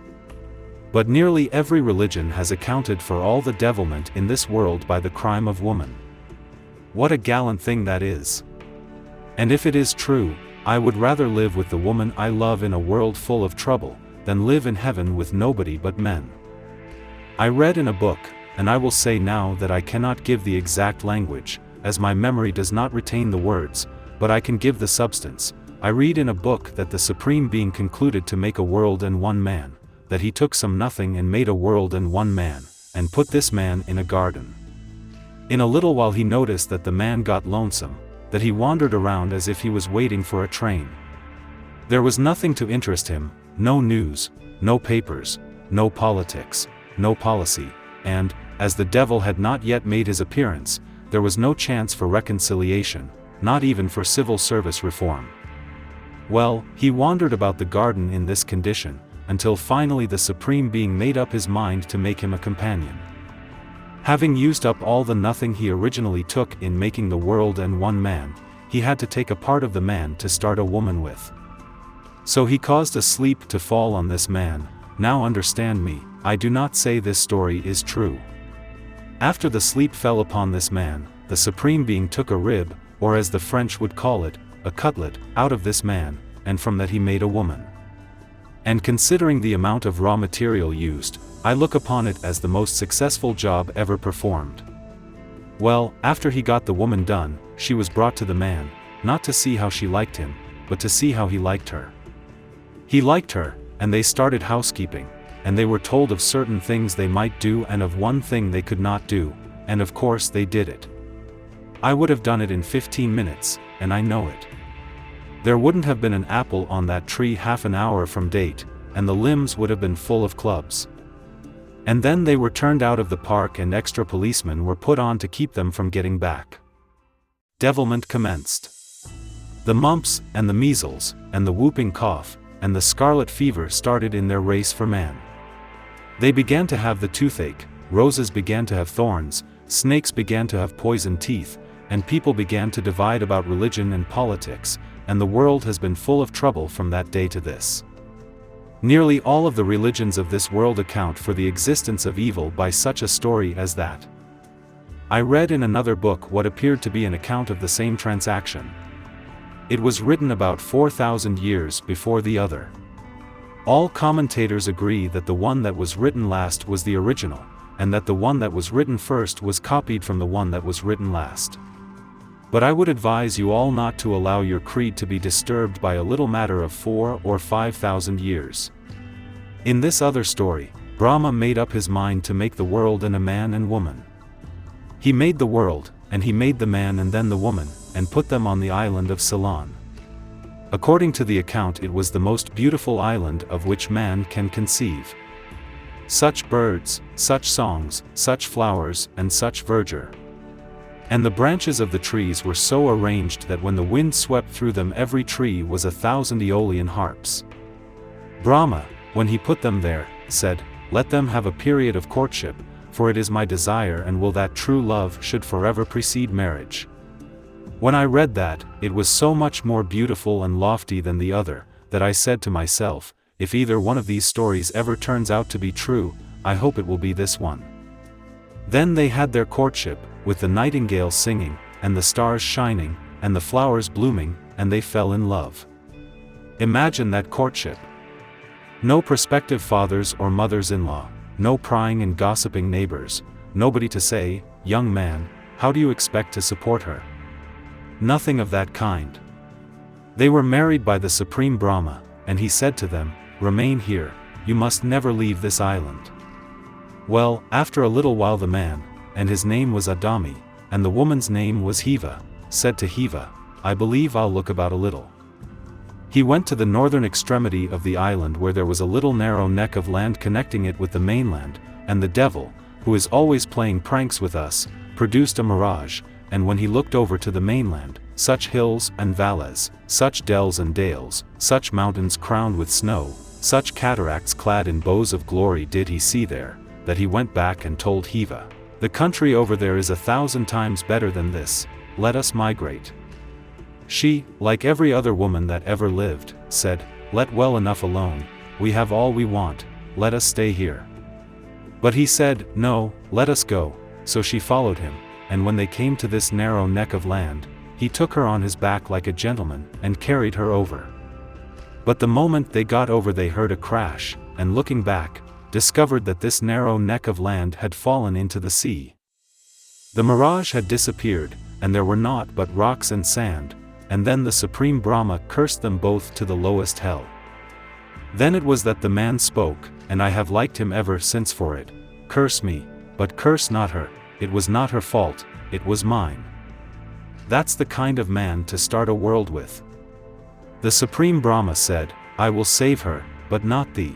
But nearly every religion has accounted for all the devilment in this world by the crime of woman. What a gallant thing that is! And if it is true, I would rather live with the woman I love in a world full of trouble, than live in heaven with nobody but men. I read in a book, and I will say now that I cannot give the exact language, as my memory does not retain the words, but I can give the substance. I read in a book that the Supreme Being concluded to make a world and one man, that he took some nothing and made a world and one man, and put this man in a garden. In a little while he noticed that the man got lonesome, that he wandered around as if he was waiting for a train. There was nothing to interest him, no news, no papers, no politics, no policy, and, as the devil had not yet made his appearance, there was no chance for reconciliation, not even for civil service reform. Well, he wandered about the garden in this condition, until finally the Supreme Being made up his mind to make him a companion. Having used up all the nothing he originally took in making the world and one man, he had to take a part of the man to start a woman with. So he caused a sleep to fall on this man. Now understand me, I do not say this story is true. After the sleep fell upon this man, the Supreme Being took a rib, or as the French would call it, a cutlet, out of this man, and from that he made a woman. And considering the amount of raw material used, I look upon it as the most successful job ever performed. Well, after he got the woman done, she was brought to the man, not to see how she liked him, but to see how he liked her. He liked her, and they started housekeeping, and they were told of certain things they might do and of one thing they could not do, and of course they did it. I would have done it in 15 minutes, and I know it. There wouldn't have been an apple on that tree half an hour from date, and the limbs would have been full of clubs. And then they were turned out of the park and extra policemen were put on to keep them from getting back. Devilment commenced. The mumps, and the measles, and the whooping cough, and the scarlet fever started in their race for man. They began to have the toothache, roses began to have thorns, snakes began to have poisoned teeth, and people began to divide about religion and politics, and the world has been full of trouble from that day to this. Nearly all of the religions of this world account for the existence of evil by such a story as that. I read in another book what appeared to be an account of the same transaction. It was written about 4,000 years before the other. All commentators agree that the one that was written last was the original, and that the one that was written first was copied from the one that was written last. But I would advise you all not to allow your creed to be disturbed by a little matter of 4,000 or 5,000 years. In this other story, Brahma made up his mind to make the world and a man and woman. He made the world, and he made the man and then the woman, and put them on the island of Ceylon. According to the account, it was the most beautiful island of which man can conceive. Such birds, such songs, such flowers, and such verdure. And the branches of the trees were so arranged that when the wind swept through them every tree was 1,000 Aeolian harps. Brahma, when he put them there, said, "Let them have a period of courtship, for it is my desire and will that true love should forever precede marriage." When I read that, it was so much more beautiful and lofty than the other, that I said to myself, if either one of these stories ever turns out to be true, I hope it will be this one. Then they had their courtship, with the nightingale singing, and the stars shining, and the flowers blooming, and they fell in love. Imagine that courtship. No prospective fathers or mothers-in-law, no prying and gossiping neighbors, nobody to say, young man, how do you expect to support her? Nothing of that kind. They were married by the Supreme Brahma, and he said to them, remain here, you must never leave this island. Well, after a little while the man, and his name was Adami, and the woman's name was Hiva, said to Hiva, I believe I'll look about a little. He went to the northern extremity of the island where there was a little narrow neck of land connecting it with the mainland, and the devil, who is always playing pranks with us, produced a mirage, and when he looked over to the mainland, such hills and valleys, such dells and dales, such mountains crowned with snow, such cataracts clad in bows of glory did he see there, that he went back and told Hiva, the country over there is 1,000 times better than this, let us migrate. She, like every other woman that ever lived, said, let well enough alone, we have all we want, let us stay here. But he said, no, let us go, so she followed him, and when they came to this narrow neck of land, he took her on his back like a gentleman, and carried her over. But the moment they got over they heard a crash, and looking back, discovered that this narrow neck of land had fallen into the sea. The mirage had disappeared, and there were naught but rocks and sand, and then the Supreme Brahma cursed them both to the lowest hell. Then it was that the man spoke, and I have liked him ever since for it, curse me, but curse not her, it was not her fault, it was mine. That's the kind of man to start a world with. The Supreme Brahma said, I will save her, but not thee.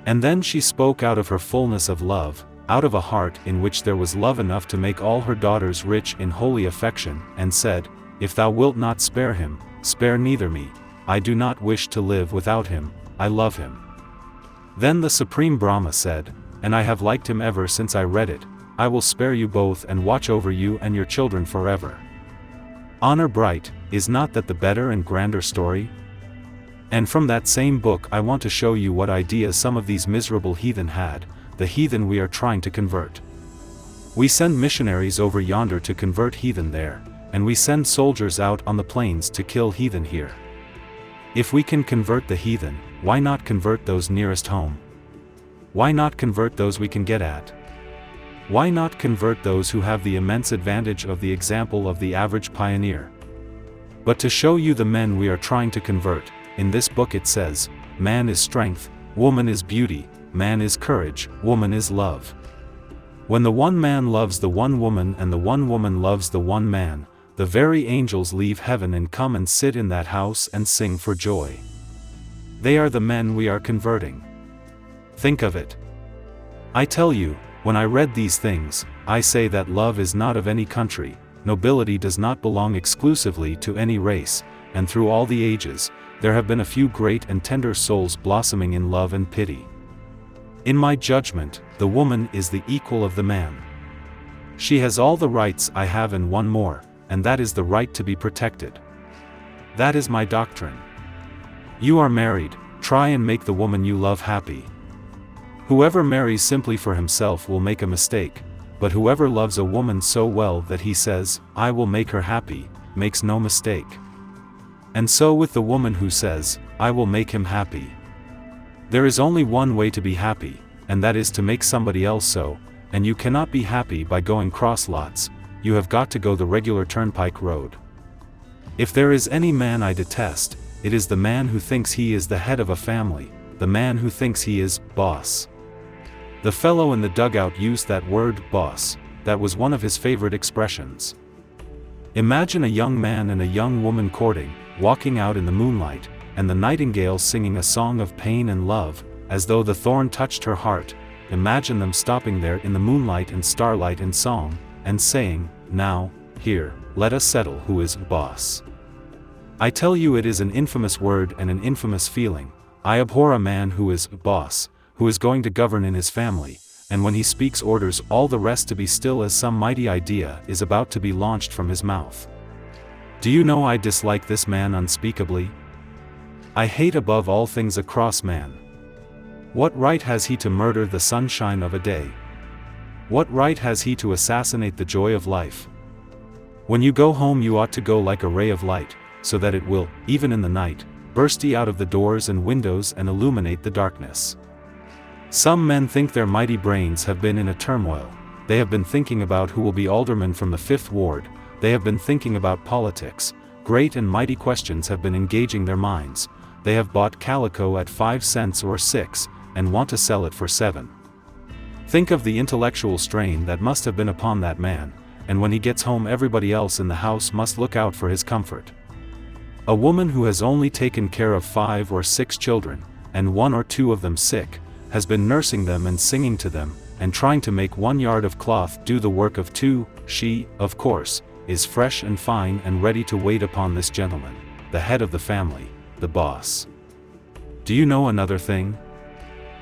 And then she spoke out of her fullness of love, out of a heart in which there was love enough to make all her daughters rich in holy affection, and said, if thou wilt not spare him, spare neither me, I do not wish to live without him, I love him. Then the Supreme Brahma said, and I have liked him ever since I read it, I will spare you both and watch over you and your children forever. Honor bright, is not that the better and grander story? And from that same book I want to show you what ideas some of these miserable heathen had, the heathen we are trying to convert. We send missionaries over yonder to convert heathen there, and we send soldiers out on the plains to kill heathen here. If we can convert the heathen, why not convert those nearest home? Why not convert those we can get at? Why not convert those who have the immense advantage of the example of the average pioneer? But to show you the men we are trying to convert, in this book it says, man is strength, woman is beauty, man is courage, woman is love. When the one man loves the one woman and the one woman loves the one man, the very angels leave heaven and come and sit in that house and sing for joy. They are the men we are converting. Think of it. I tell you, when I read these things, I say that love is not of any country, nobility does not belong exclusively to any race, and through all the ages, there have been a few great and tender souls blossoming in love and pity. In my judgment, the woman is the equal of the man. She has all the rights I have and one more, and that is the right to be protected. That is my doctrine. You are married, try and make the woman you love happy. Whoever marries simply for himself will make a mistake, but whoever loves a woman so well that he says, I will make her happy, makes no mistake. And so with the woman who says, I will make him happy. There is only one way to be happy, and that is to make somebody else so, and you cannot be happy by going cross lots, you have got to go the regular turnpike road. If there is any man I detest, it is the man who thinks he is the head of a family, the man who thinks he is boss. The fellow in the dugout used that word boss, that was one of his favorite expressions. Imagine a young man and a young woman courting, walking out in the moonlight, and the nightingale singing a song of pain and love, as though the thorn touched her heart. Imagine them stopping there in the moonlight and starlight in song, and saying, now, here, let us settle who is boss. I tell you it is an infamous word and an infamous feeling. I abhor a man who is boss, who is going to govern in his family, and when he speaks orders all the rest to be still as some mighty idea is about to be launched from his mouth. Do you know I dislike this man unspeakably? I hate above all things a cross man. What right has he to murder the sunshine of a day? What right has he to assassinate the joy of life? When you go home you ought to go like a ray of light, so that it will, even in the night, burst ye out of the doors and windows and illuminate the darkness. Some men think their mighty brains have been in a turmoil. They have been thinking about who will be alderman from the 5th Ward, they have been thinking about politics, great and mighty questions have been engaging their minds, they have bought calico at 5 cents or 6, and want to sell it for 7. Think of the intellectual strain that must have been upon that man, and when he gets home everybody else in the house must look out for his comfort. A woman who has only taken care of 5 or 6 children, and 1 or 2 of them sick, has been nursing them and singing to them, and trying to make 1 yard of cloth do the work of 2, she, of course, is fresh and fine and ready to wait upon this gentleman, the head of the family, the boss. Do you know another thing?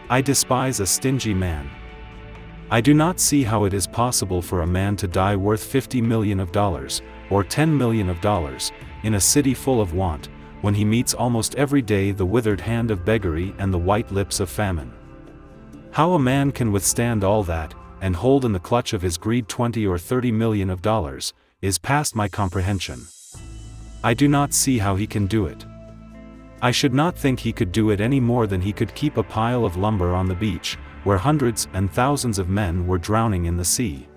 I despise a stingy man. I do not see how it is possible for a man to die worth $50 million or $10 million in a city full of want, when he meets almost every day the withered hand of beggary and the white lips of famine. How a man can withstand all that, and hold in the clutch of his greed $20 or $30 million, is past my comprehension. I do not see how he can do it. I should not think he could do it any more than he could keep a pile of lumber on the beach, where hundreds and thousands of men were drowning in the sea.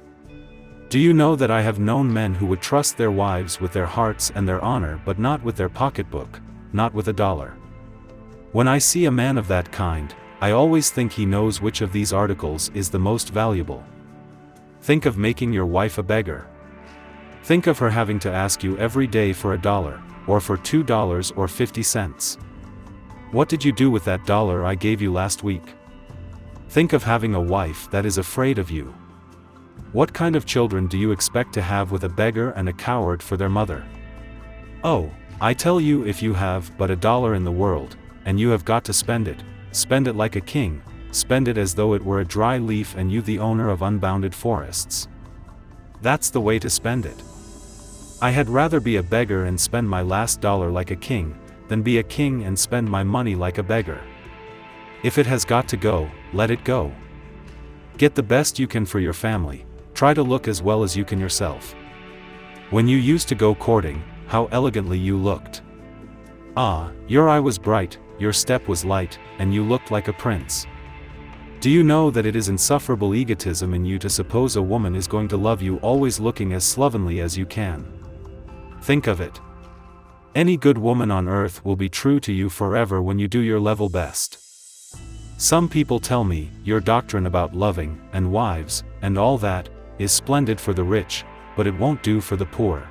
Do you know that I have known men who would trust their wives with their hearts and their honor but not with their pocketbook, not with $1. When I see a man of that kind, I always think he knows which of these articles is the most valuable. Think of making your wife a beggar. Think of her having to ask you every day for $1, or for $2 or 50 cents. What did you do with that $1 I gave you last week? Think of having a wife that is afraid of you. What kind of children do you expect to have with a beggar and a coward for their mother? Oh, I tell you, if you have but $1 in the world, and you have got to spend it like a king, spend it as though it were a dry leaf and you the owner of unbounded forests. That's the way to spend it. I had rather be a beggar and spend my last $1 like a king, than be a king and spend my money like a beggar. If it has got to go, let it go. Get the best you can for your family, try to look as well as you can yourself. When you used to go courting, how elegantly you looked. Ah, your eye was bright, your step was light, and you looked like a prince. Do you know that it is insufferable egotism in you to suppose a woman is going to love you always looking as slovenly as you can? Think of it. Any good woman on earth will be true to you forever when you do your level best. Some people tell me, your doctrine about loving, and wives, and all that, is splendid for the rich, but it won't do for the poor.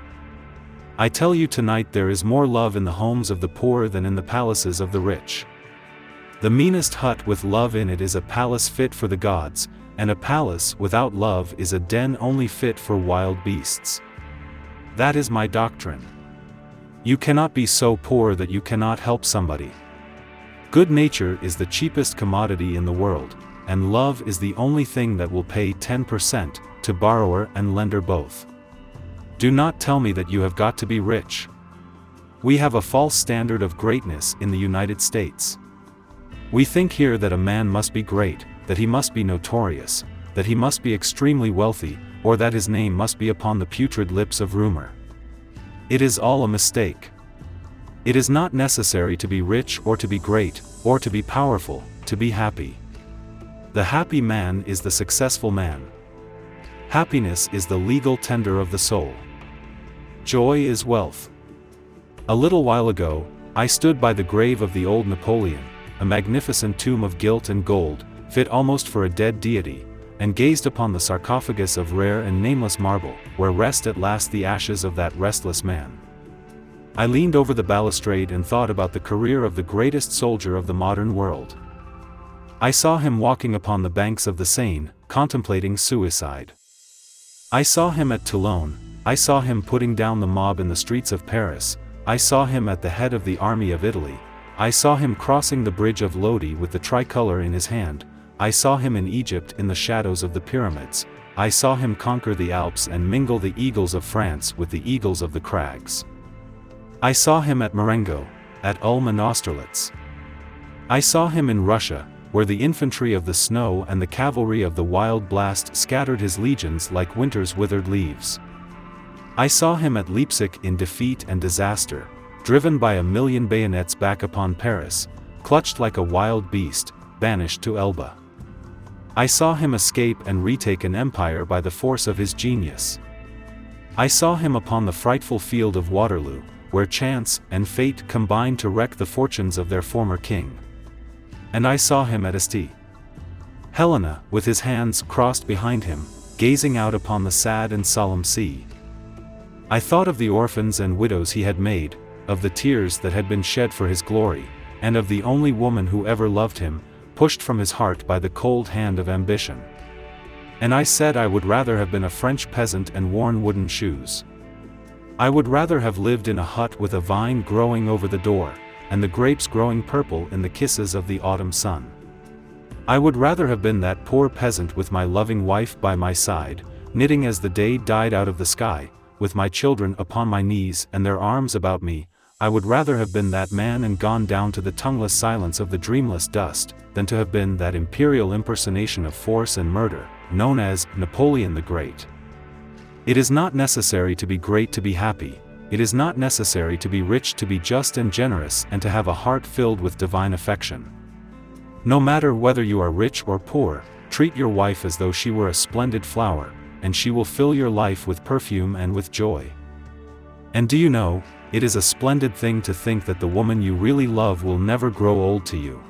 I tell you tonight there is more love in the homes of the poor than in the palaces of the rich. The meanest hut with love in it is a palace fit for the gods, and a palace without love is a den only fit for wild beasts. That is my doctrine. You cannot be so poor that you cannot help somebody. Good nature is the cheapest commodity in the world, and love is the only thing that will pay 10% to borrower and lender both. Do not tell me that you have got to be rich. We have a false standard of greatness in the United States. We think here that a man must be great, that he must be notorious, that he must be extremely wealthy, or that his name must be upon the putrid lips of rumor. It is all a mistake. It is not necessary to be rich or to be great, or to be powerful, to be happy. The happy man is the successful man. Happiness is the legal tender of the soul. Joy is wealth. A little while ago, I stood by the grave of the old Napoleon, a magnificent tomb of gilt and gold, fit almost for a dead deity, and gazed upon the sarcophagus of rare and nameless marble, where rest at last the ashes of that restless man. I leaned over the balustrade and thought about the career of the greatest soldier of the modern world. I saw him walking upon the banks of the Seine, contemplating suicide. I saw him at Toulon, I saw him putting down the mob in the streets of Paris, I saw him at the head of the army of Italy, I saw him crossing the bridge of Lodi with the tricolor in his hand, I saw him in Egypt in the shadows of the pyramids, I saw him conquer the Alps and mingle the eagles of France with the eagles of the crags. I saw him at Marengo, at Ulm and Austerlitz. I saw him in Russia, where the infantry of the snow and the cavalry of the wild blast scattered his legions like winter's withered leaves. I saw him at Leipzig in defeat and disaster, driven by 1,000,000 bayonets back upon Paris, clutched like a wild beast, banished to Elba. I saw him escape and retake an empire by the force of his genius. I saw him upon the frightful field of Waterloo, where chance and fate combined to wreck the fortunes of their former king. And I saw him at St. Helena, with his hands crossed behind him, gazing out upon the sad and solemn sea. I thought of the orphans and widows he had made, of the tears that had been shed for his glory, and of the only woman who ever loved him, pushed from his heart by the cold hand of ambition. And I said I would rather have been a French peasant and worn wooden shoes. I would rather have lived in a hut with a vine growing over the door, and the grapes growing purple in the kisses of the autumn sun. I would rather have been that poor peasant with my loving wife by my side, knitting as the day died out of the sky, with my children upon my knees and their arms about me. I would rather have been that man and gone down to the tongueless silence of the dreamless dust, than to have been that imperial impersonation of force and murder, known as Napoleon the Great. It is not necessary to be great to be happy. It is not necessary to be rich to be just and generous and to have a heart filled with divine affection. No matter whether you are rich or poor, treat your wife as though she were a splendid flower, and she will fill your life with perfume and with joy. And do you know, it is a splendid thing to think that the woman you really love will never grow old to you.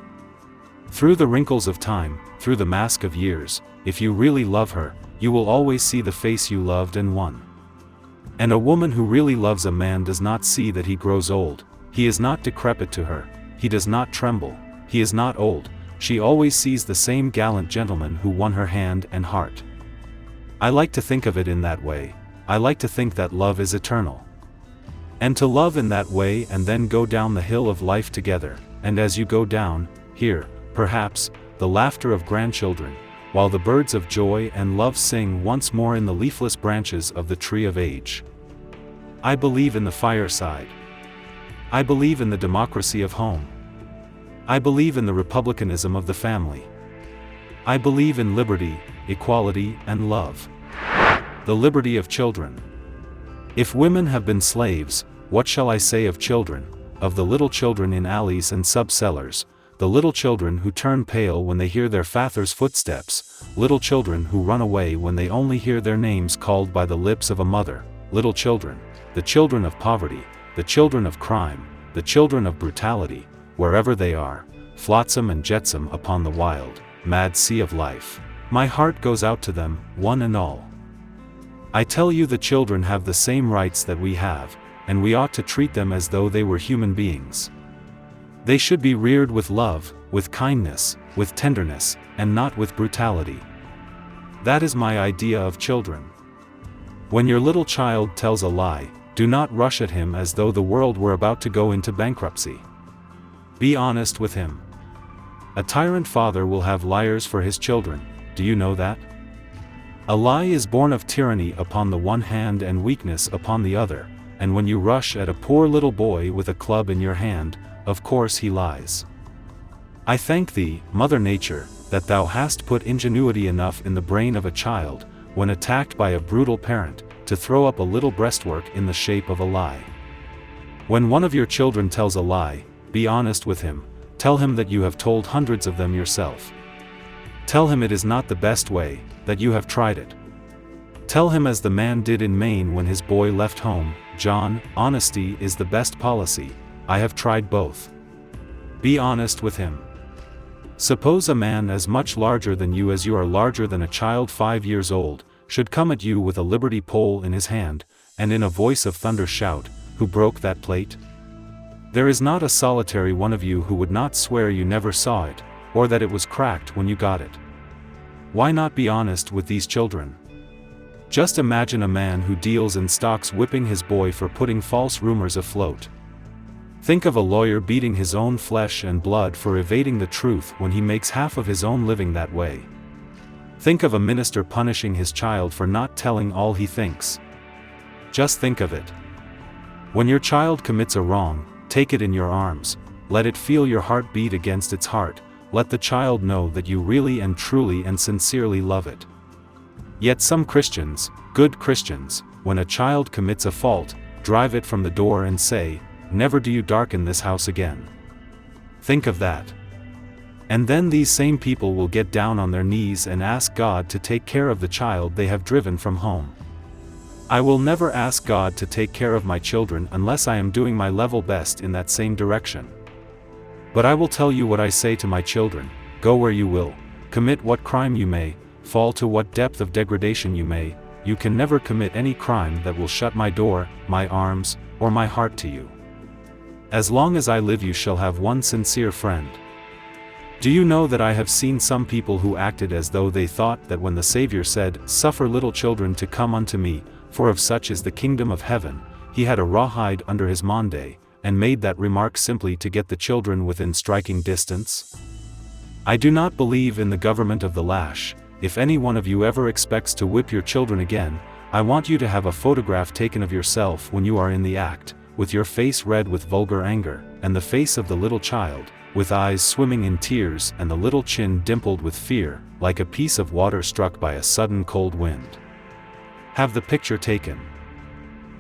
Through the wrinkles of time, through the mask of years, if you really love her, you will always see the face you loved and won. And a woman who really loves a man does not see that he grows old. He is not decrepit to her, he does not tremble, he is not old. She always sees the same gallant gentleman who won her hand and heart. I like to think of it in that way. I like to think that love is eternal. And to love in that way and then go down the hill of life together, and as you go down, hear, perhaps, the laughter of grandchildren, while the birds of joy and love sing once more in the leafless branches of the tree of age. I believe in the fireside. I believe in the democracy of home. I believe in the republicanism of the family. I believe in liberty, equality, and love. The liberty of children. If women have been slaves, what shall I say of children, of the little children in alleys and sub-cellars, the little children who turn pale when they hear their father's footsteps, little children who run away when they only hear their names called by the lips of a mother, little children, the children of poverty, the children of crime, the children of brutality, wherever they are, flotsam and jetsam upon the wild, mad sea of life. My heart goes out to them, one and all. I tell you, the children have the same rights that we have, and we ought to treat them as though they were human beings. They should be reared with love, with kindness, with tenderness, and not with brutality. That is my idea of children. When your little child tells a lie, do not rush at him as though the world were about to go into bankruptcy. Be honest with him. A tyrant father will have liars for his children, do you know that? A lie is born of tyranny upon the one hand and weakness upon the other, and when you rush at a poor little boy with a club in your hand, of course he lies. I thank thee, Mother Nature, that thou hast put ingenuity enough in the brain of a child, when attacked by a brutal parent, to throw up a little breastwork in the shape of a lie. When one of your children tells a lie, be honest with him, tell him that you have told hundreds of them yourself. Tell him it is not the best way, that you have tried it. Tell him as the man did in Maine when his boy left home, John, honesty is the best policy, I have tried both. Be honest with him. Suppose a man as much larger than you as you are larger than a child 5 years old, should come at you with a liberty pole in his hand, and in a voice of thunder shout, who broke that plate? There is not a solitary one of you who would not swear you never saw it, or that it was cracked when you got it. Why not be honest with these children? Just imagine a man who deals in stocks whipping his boy for putting false rumors afloat. Think of a lawyer beating his own flesh and blood for evading the truth when he makes half of his own living that way. Think of a minister punishing his child for not telling all he thinks. Just think of it. When your child commits a wrong, take it in your arms, let it feel your heart beat against its heart, let the child know that you really and truly and sincerely love it. Yet some Christians, good Christians, when a child commits a fault, drive it from the door and say, "Never do you darken this house again." Think of that. And then these same people will get down on their knees and ask God to take care of the child they have driven from home. I will never ask God to take care of my children unless I am doing my level best in that same direction. But I will tell you what I say to my children: go where you will, commit what crime you may, fall to what depth of degradation you may, you can never commit any crime that will shut my door, my arms, or my heart to you. As long as I live you shall have one sincere friend. Do you know that I have seen some people who acted as though they thought that when the Savior said, "Suffer little children to come unto me, for of such is the kingdom of heaven," he had a rawhide under his monde, and made that remark simply to get the children within striking distance? I do not believe in the government of the lash. If any one of you ever expects to whip your children again, I want you to have a photograph taken of yourself when you are in the act, with your face red with vulgar anger, and the face of the little child, with eyes swimming in tears and the little chin dimpled with fear, like a piece of water struck by a sudden cold wind. Have the picture taken.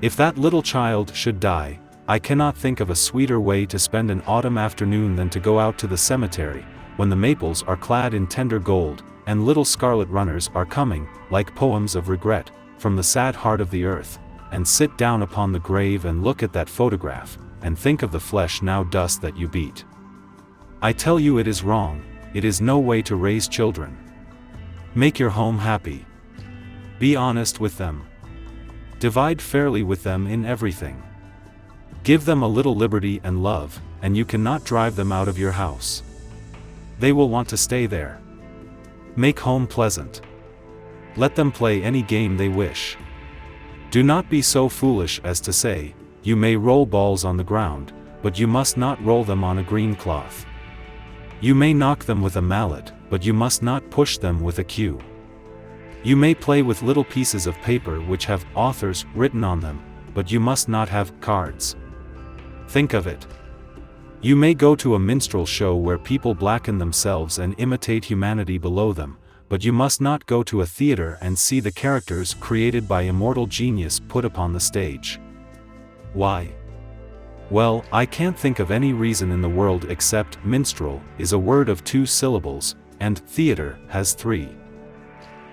If that little child should die, I cannot think of a sweeter way to spend an autumn afternoon than to go out to the cemetery, when the maples are clad in tender gold, and little scarlet runners are coming, like poems of regret, from the sad heart of the earth, and sit down upon the grave and look at that photograph, and think of the flesh now dust that you beat. I tell you it is wrong, it is no way to raise children. Make your home happy. Be honest with them. Divide fairly with them in everything. Give them a little liberty and love, and you cannot drive them out of your house. They will want to stay there. Make home pleasant. Let them play any game they wish. Do not be so foolish as to say, "You may roll balls on the ground, but you must not roll them on a green cloth. You may knock them with a mallet, but you must not push them with a cue. You may play with little pieces of paper which have authors written on them, but you must not have cards." Think of it. You may go to a minstrel show where people blacken themselves and imitate humanity below them, but you must not go to a theater and see the characters created by immortal genius put upon the stage. Why? Well, I can't think of any reason in the world except minstrel is a word of 2 syllables, and theater has 3.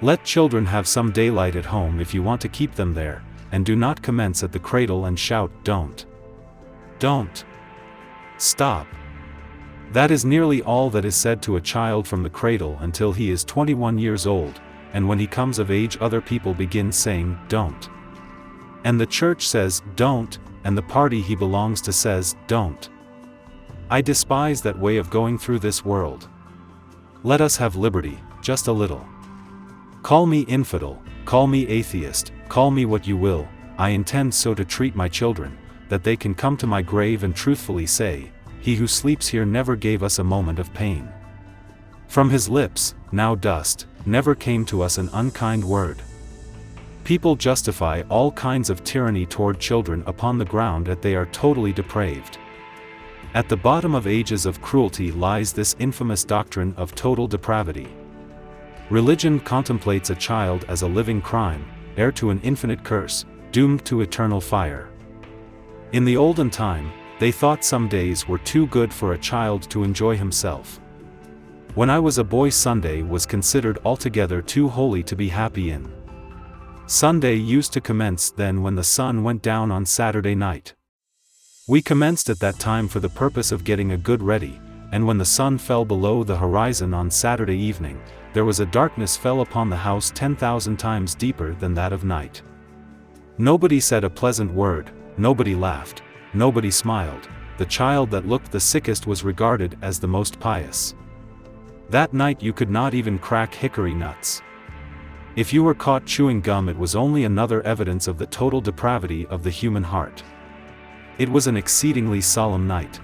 Let children have some daylight at home if you want to keep them there, and do not commence at the cradle and shout, "Don't! Don't! Stop!" That is nearly all that is said to a child from the cradle until he is 21 years old, and when he comes of age other people begin saying, "Don't." And the church says, "Don't," and the party he belongs to says, "Don't." I despise that way of going through this world. Let us have liberty, just a little. Call me infidel, call me atheist, call me what you will, I intend so to treat my children, that they can come to my grave and truthfully say, "He who sleeps here never gave us a moment of pain. From his lips, now dust, never came to us an unkind word." People justify all kinds of tyranny toward children upon the ground that they are totally depraved. At the bottom of ages of cruelty lies this infamous doctrine of total depravity. Religion contemplates a child as a living crime, heir to an infinite curse, doomed to eternal fire. In the olden time, they thought some days were too good for a child to enjoy himself. When I was a boy, Sunday was considered altogether too holy to be happy in. Sunday used to commence then when the sun went down on Saturday night. We commenced at that time for the purpose of getting a good ready, and when the sun fell below the horizon on Saturday evening, there was a darkness fell upon the house 10,000 times deeper than that of night. Nobody said a pleasant word, nobody laughed, nobody smiled. The child that looked the sickest was regarded as the most pious. That night you could not even crack hickory nuts. If you were caught chewing gum, it was only another evidence of the total depravity of the human heart. It was an exceedingly solemn night.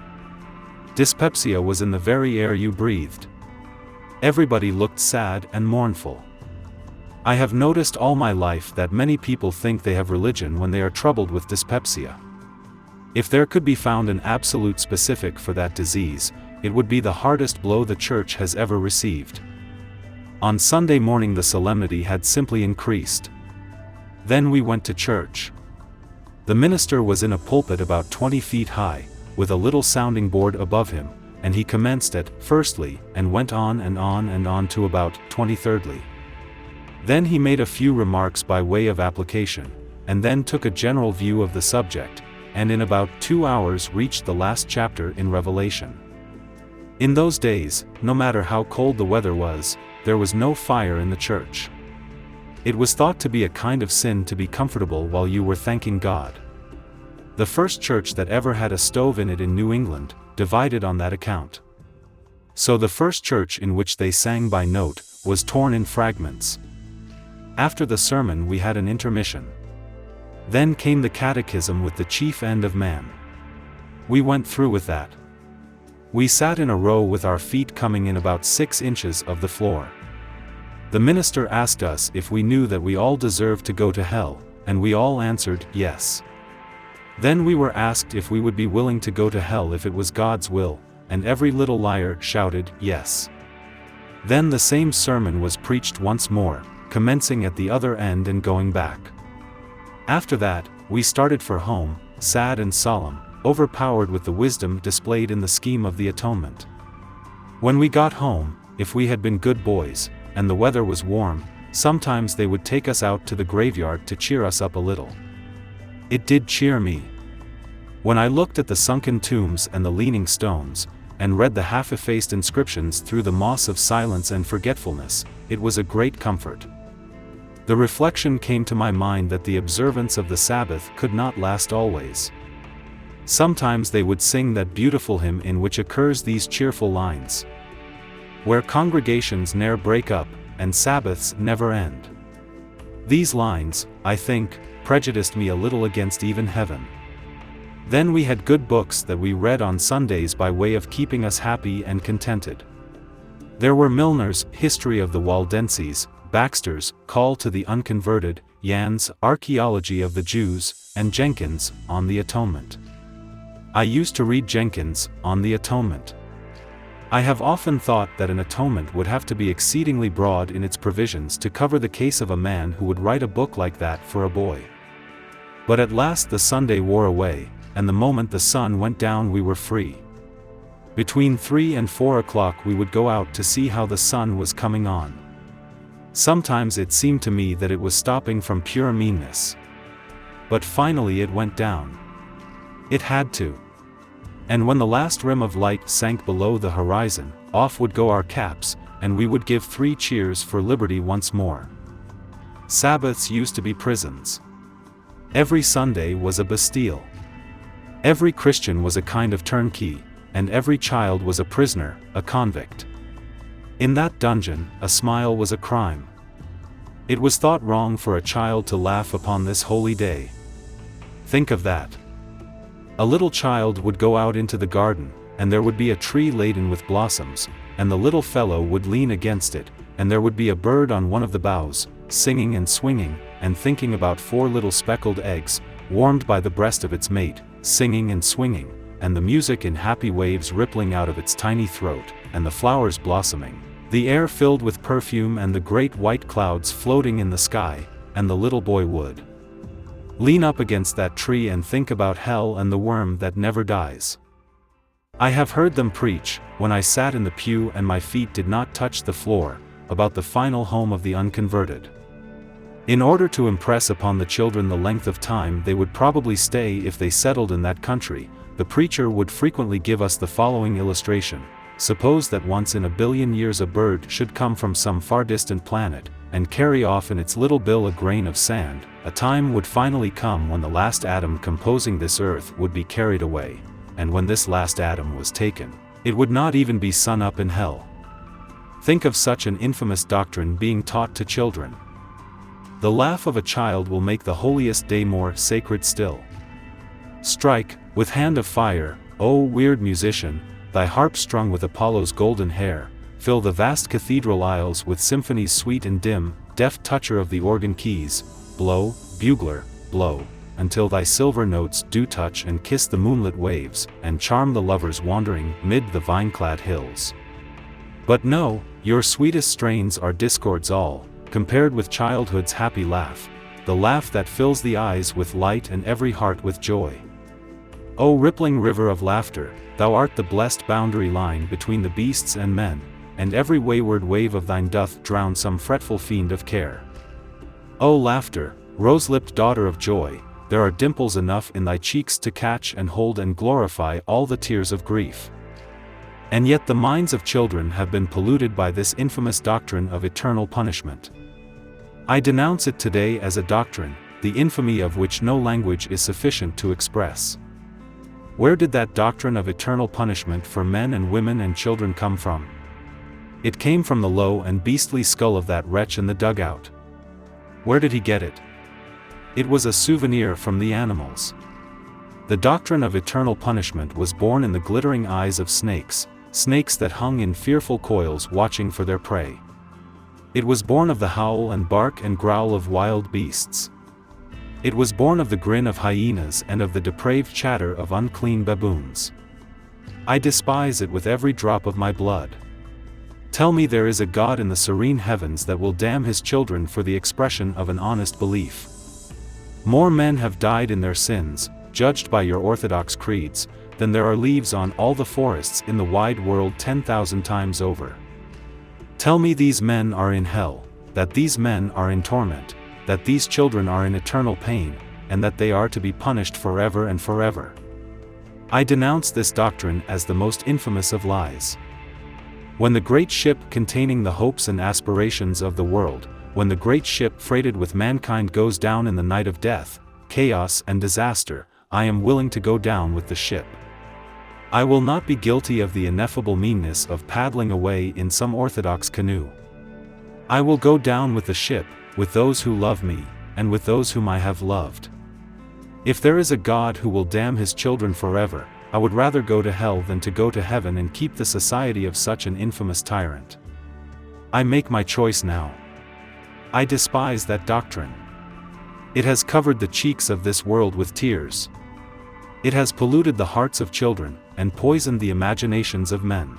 Dyspepsia was in the very air you breathed. Everybody looked sad and mournful. I have noticed all my life that many people think they have religion when they are troubled with dyspepsia. If there could be found an absolute specific for that disease, it would be the hardest blow the church has ever received. On Sunday morning the solemnity had simply increased. Then we went to church. The minister was in a pulpit about 20 feet high, with a little sounding board above him, and he commenced at firstly, and went on and on and on to about 23rdly. Then he made a few remarks by way of application, and then took a general view of the subject, and in about 2 hours reached the last chapter in Revelation. In those days, no matter how cold the weather was, there was no fire in the church. It was thought to be a kind of sin to be comfortable while you were thanking God. The first church that ever had a stove in it in New England, divided on that account. So the first church in which they sang by note, was torn in fragments. After the sermon we had an intermission. Then came the catechism with the chief end of man. We went through with that. We sat in a row with our feet coming in about 6 inches of the floor. The minister asked us if we knew that we all deserved to go to hell, and we all answered, yes. Then we were asked if we would be willing to go to hell if it was God's will, and every little liar shouted, yes. Then the same sermon was preached once more, commencing at the other end and going back. After that, we started for home, sad and solemn, overpowered with the wisdom displayed in the scheme of the atonement. When we got home, if we had been good boys, and the weather was warm, sometimes they would take us out to the graveyard to cheer us up a little. It did cheer me. When I looked at the sunken tombs and the leaning stones, and read the half-effaced inscriptions through the moss of silence and forgetfulness, it was a great comfort. The reflection came to my mind that the observance of the Sabbath could not last always. Sometimes they would sing that beautiful hymn in which occurs these cheerful lines. Where congregations ne'er break up, and Sabbaths never end. These lines, I think, prejudiced me a little against even heaven. Then we had good books that we read on Sundays by way of keeping us happy and contented. There were Milner's History of the Waldenses, Baxter's Call to the Unconverted, Yan's Archaeology of the Jews, and Jenkins' On the Atonement. I used to read Jenkins' On the Atonement. I have often thought that an atonement would have to be exceedingly broad in its provisions to cover the case of a man who would write a book like that for a boy. But at last the Sunday wore away, and the moment the sun went down we were free. Between 3 and 4 o'clock we would go out to see how the sun was coming on. Sometimes it seemed to me that it was stopping from pure meanness. But finally it went down. It had to. And when the last rim of light sank below the horizon, off would go our caps, and we would give 3 cheers for liberty once more. Sabbaths used to be prisons. Every Sunday was a Bastille. Every Christian was a kind of turnkey, and every child was a prisoner, a convict. In that dungeon, a smile was a crime. It was thought wrong for a child to laugh upon this holy day. Think of that. A little child would go out into the garden, and there would be a tree laden with blossoms, and the little fellow would lean against it, and there would be a bird on one of the boughs, singing and swinging, and thinking about 4 little speckled eggs, warmed by the breast of its mate, singing and swinging, and the music in happy waves rippling out of its tiny throat, and the flowers blossoming, the air filled with perfume and the great white clouds floating in the sky, and the little boy would lean up against that tree and think about hell and the worm that never dies. I have heard them preach, when I sat in the pew and my feet did not touch the floor, about the final home of the unconverted. In order to impress upon the children the length of time they would probably stay if they settled in that country, the preacher would frequently give us the following illustration. Suppose that once in a billion years a bird should come from some far distant planet, and carry off in its little bill a grain of sand. A time would finally come when the last atom composing this earth would be carried away, and when this last atom was taken, it would not even be sun up in hell. Think of such an infamous doctrine being taught to children. The laugh of a child will make the holiest day more sacred still. Strike, with hand of fire, O weird musician, thy harp strung with Apollo's golden hair, fill the vast cathedral aisles with symphonies sweet and dim, deft toucher of the organ keys, blow, bugler, blow, until thy silver notes do touch and kiss the moonlit waves, and charm the lovers wandering mid the vine-clad hills. But no, your sweetest strains are discords all, compared with childhood's happy laugh, the laugh that fills the eyes with light and every heart with joy. O rippling river of laughter, thou art the blessed boundary line between the beasts and men, and every wayward wave of thine doth drown some fretful fiend of care. O laughter, rose-lipped daughter of joy, there are dimples enough in thy cheeks to catch and hold and glorify all the tears of grief. And yet the minds of children have been polluted by this infamous doctrine of eternal punishment. I denounce it today as a doctrine, the infamy of which no language is sufficient to express. Where did that doctrine of eternal punishment for men and women and children come from? It came from the low and beastly skull of that wretch in the dugout. Where did he get it? It was a souvenir from the animals. The doctrine of eternal punishment was born in the glittering eyes of snakes, snakes that hung in fearful coils watching for their prey. It was born of the howl and bark and growl of wild beasts. It was born of the grin of hyenas and of the depraved chatter of unclean baboons. I despise it with every drop of my blood. Tell me there is a God in the serene heavens that will damn his children for the expression of an honest belief. More men have died in their sins, judged by your orthodox creeds, than there are leaves on all the forests in the wide world 10,000 times over. Tell me these men are in hell, that these men are in torment, that these children are in eternal pain, and that they are to be punished forever and forever. I denounce this doctrine as the most infamous of lies. When the great ship containing the hopes and aspirations of the world, when the great ship freighted with mankind goes down in the night of death, chaos and disaster, I am willing to go down with the ship. I will not be guilty of the ineffable meanness of paddling away in some orthodox canoe. I will go down with the ship, with those who love me, and with those whom I have loved. If there is a God who will damn his children forever, I would rather go to hell than to go to heaven and keep the society of such an infamous tyrant. I make my choice now. I despise that doctrine. It has covered the cheeks of this world with tears. It has polluted the hearts of children, and poisoned the imaginations of men.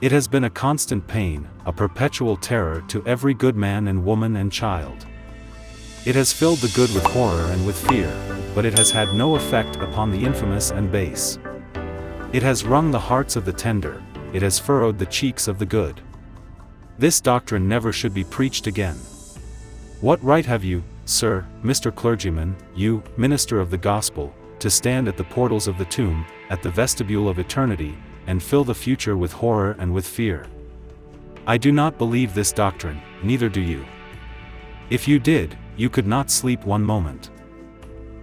It has been a constant pain, a perpetual terror to every good man and woman and child. It has filled the good with horror and with fear, but it has had no effect upon the infamous and base. It has wrung the hearts of the tender, it has furrowed the cheeks of the good. This doctrine never should be preached again. What right have you, sir, Mr. Clergyman, you, minister of the gospel, to stand at the portals of the tomb, at the vestibule of eternity, and fill the future with horror and with fear? I do not believe this doctrine, neither do you. If you did, you could not sleep one moment.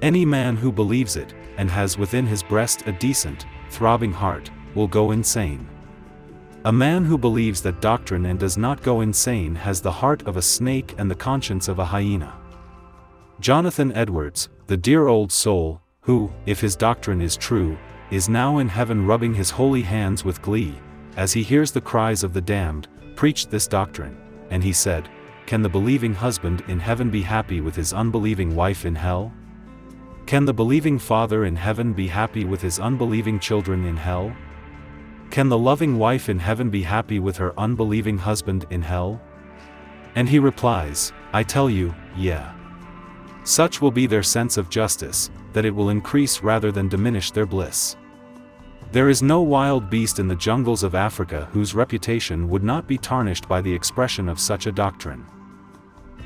Any man who believes it, and has within his breast a decent, throbbing heart, will go insane. A man who believes that doctrine and does not go insane has the heart of a snake and the conscience of a hyena. Jonathan Edwards, the dear old soul, who, if his doctrine is true, is now in heaven rubbing his holy hands with glee, as he hears the cries of the damned, preached this doctrine, and he said, "Can the believing husband in heaven be happy with his unbelieving wife in hell? Can the believing father in heaven be happy with his unbelieving children in hell? Can the loving wife in heaven be happy with her unbelieving husband in hell?" And he replies, "I tell you, yeah. Such will be their sense of justice, that it will increase rather than diminish their bliss. There is no wild beast in the jungles of Africa whose reputation would not be tarnished by the expression of such a doctrine.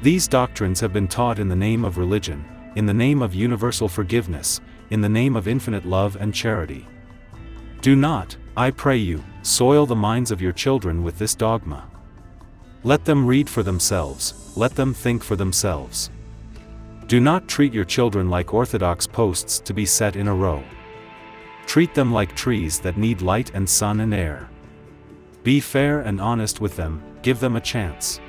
These doctrines have been taught in the name of religion, in the name of universal forgiveness, in the name of infinite love and charity. Do not, I pray you, soil the minds of your children with this dogma. Let them read for themselves, let them think for themselves. Do not treat your children like orthodox posts to be set in a row. Treat them like trees that need light and sun and air. Be fair and honest with them, give them a chance.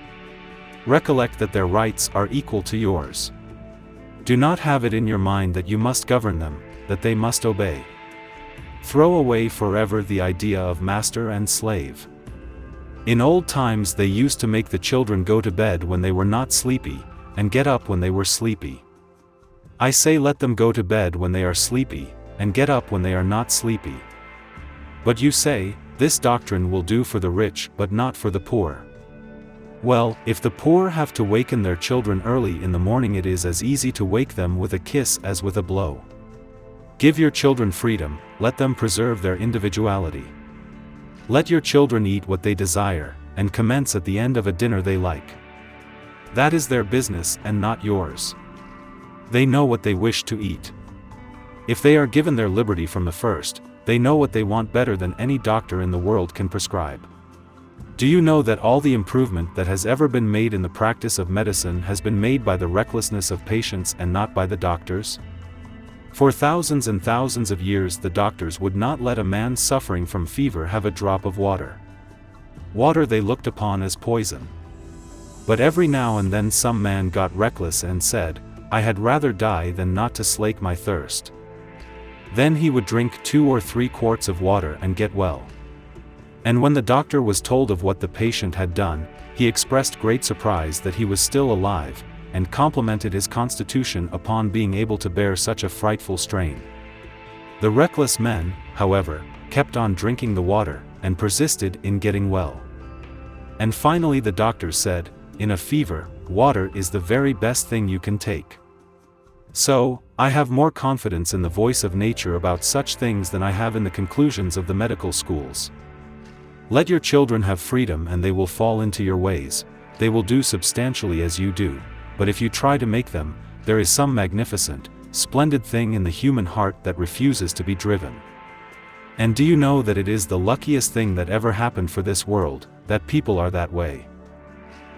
Recollect that their rights are equal to yours. Do not have it in your mind that you must govern them, that they must obey. Throw away forever the idea of master and slave. In old times they used to make the children go to bed when they were not sleepy, and get up when they were sleepy. I say let them go to bed when they are sleepy, and get up when they are not sleepy. But you say, this doctrine will do for the rich but not for the poor. Well, if the poor have to waken their children early in the morning, it is as easy to wake them with a kiss as with a blow. Give your children freedom, let them preserve their individuality. Let your children eat what they desire, and commence at the end of a dinner they like. That is their business and not yours. They know what they wish to eat. If they are given their liberty from the first, they know what they want better than any doctor in the world can prescribe. Do you know that all the improvement that has ever been made in the practice of medicine has been made by the recklessness of patients and not by the doctors? For thousands and thousands of years the doctors would not let a man suffering from fever have a drop of water. Water they looked upon as poison. But every now and then some man got reckless and said, I had rather die than not to slake my thirst. Then he would drink 2 or 3 quarts of water and get well. And when the doctor was told of what the patient had done, he expressed great surprise that he was still alive, and complimented his constitution upon being able to bear such a frightful strain. The reckless men, however, kept on drinking the water, and persisted in getting well. And finally the doctors said, in a fever, water is the very best thing you can take. So, I have more confidence in the voice of nature about such things than I have in the conclusions of the medical schools. Let your children have freedom and they will fall into your ways, they will do substantially as you do, but if you try to make them, there is some magnificent, splendid thing in the human heart that refuses to be driven. And do you know that it is the luckiest thing that ever happened for this world, that people are that way?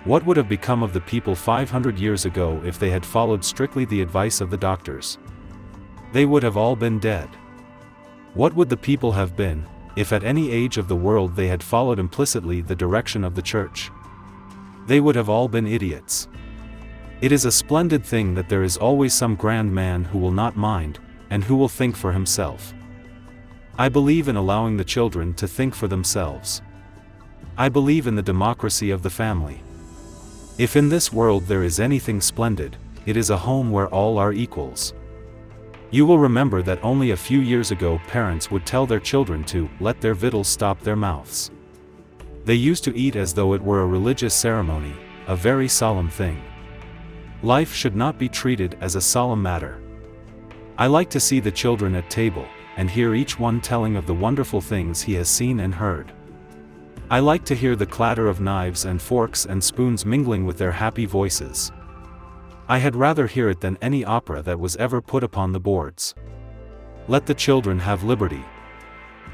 What would have become of the people 500 years ago if they had followed strictly the advice of the doctors? They would have all been dead. What would the people have been, if at any age of the world they had followed implicitly the direction of the church? They would have all been idiots. It is a splendid thing that there is always some grand man who will not mind, and who will think for himself. I believe in allowing the children to think for themselves. I believe in the democracy of the family. If in this world there is anything splendid, it is a home where all are equals. You will remember that only a few years ago parents would tell their children to let their victuals stop their mouths. They used to eat as though it were a religious ceremony, a very solemn thing. Life should not be treated as a solemn matter. I like to see the children at table, and hear each one telling of the wonderful things he has seen and heard. I like to hear the clatter of knives and forks and spoons mingling with their happy voices. I had rather hear it than any opera that was ever put upon the boards. Let the children have liberty.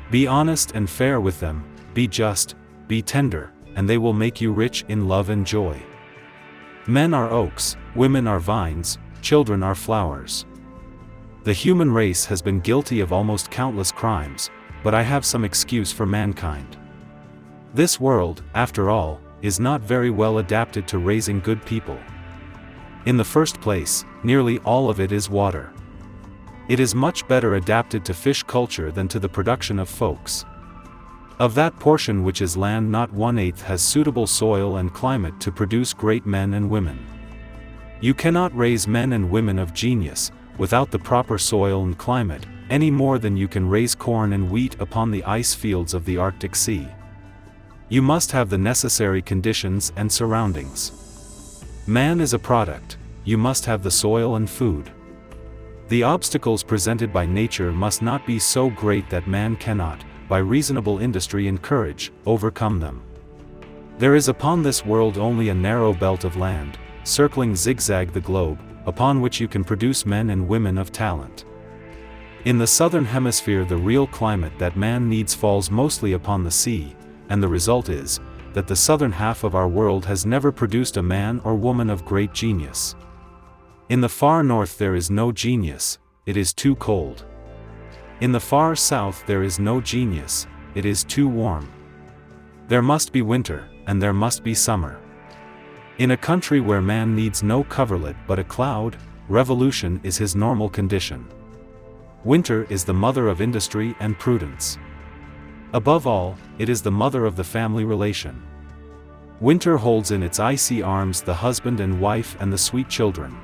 Be honest and fair with them, be just, be tender, and they will make you rich in love and joy. Men are oaks, women are vines, children are flowers. The human race has been guilty of almost countless crimes, but I have some excuse for mankind. This world, after all, is not very well adapted to raising good people. In the first place, nearly all of it is water. It is much better adapted to fish culture than to the production of folks. Of that portion which is land, not 1/8 has suitable soil and climate to produce great men and women. You cannot raise men and women of genius, without the proper soil and climate, any more than you can raise corn and wheat upon the ice fields of the Arctic Sea. You must have the necessary conditions and surroundings. Man is a product, you must have the soil and food. The obstacles presented by nature must not be so great that man cannot, by reasonable industry and courage, overcome them. There is upon this world only a narrow belt of land, circling zigzag the globe, upon which you can produce men and women of talent. In the southern hemisphere the real climate that man needs falls mostly upon the sea, and the result is, that the southern half of our world has never produced a man or woman of great genius. In the far north there is no genius, it is too cold. In the far south there is no genius, it is too warm. There must be winter, and there must be summer. In a country where man needs no coverlet but a cloud, revolution is his normal condition. Winter is the mother of industry and prudence. Above all, it is the mother of the family relation. Winter holds in its icy arms the husband and wife and the sweet children.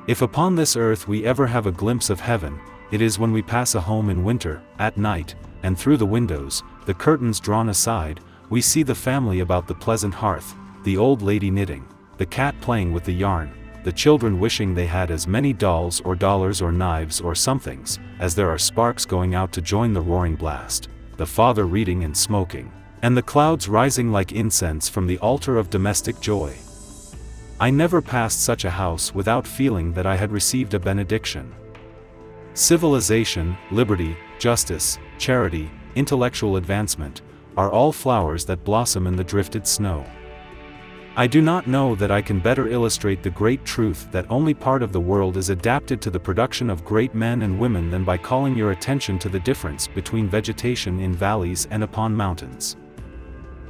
If upon this earth we ever have a glimpse of heaven, it is when we pass a home in winter, at night, and through the windows, the curtains drawn aside, we see the family about the pleasant hearth, the old lady knitting, the cat playing with the yarn, the children wishing they had as many dolls or dollars or knives or somethings, as there are sparks going out to join the roaring blast, the father reading and smoking, and the clouds rising like incense from the altar of domestic joy. I never passed such a house without feeling that I had received a benediction. Civilization, liberty, justice, charity, intellectual advancement, are all flowers that blossom in the drifted snow. I do not know that I can better illustrate the great truth that only part of the world is adapted to the production of great men and women than by calling your attention to the difference between vegetation in valleys and upon mountains.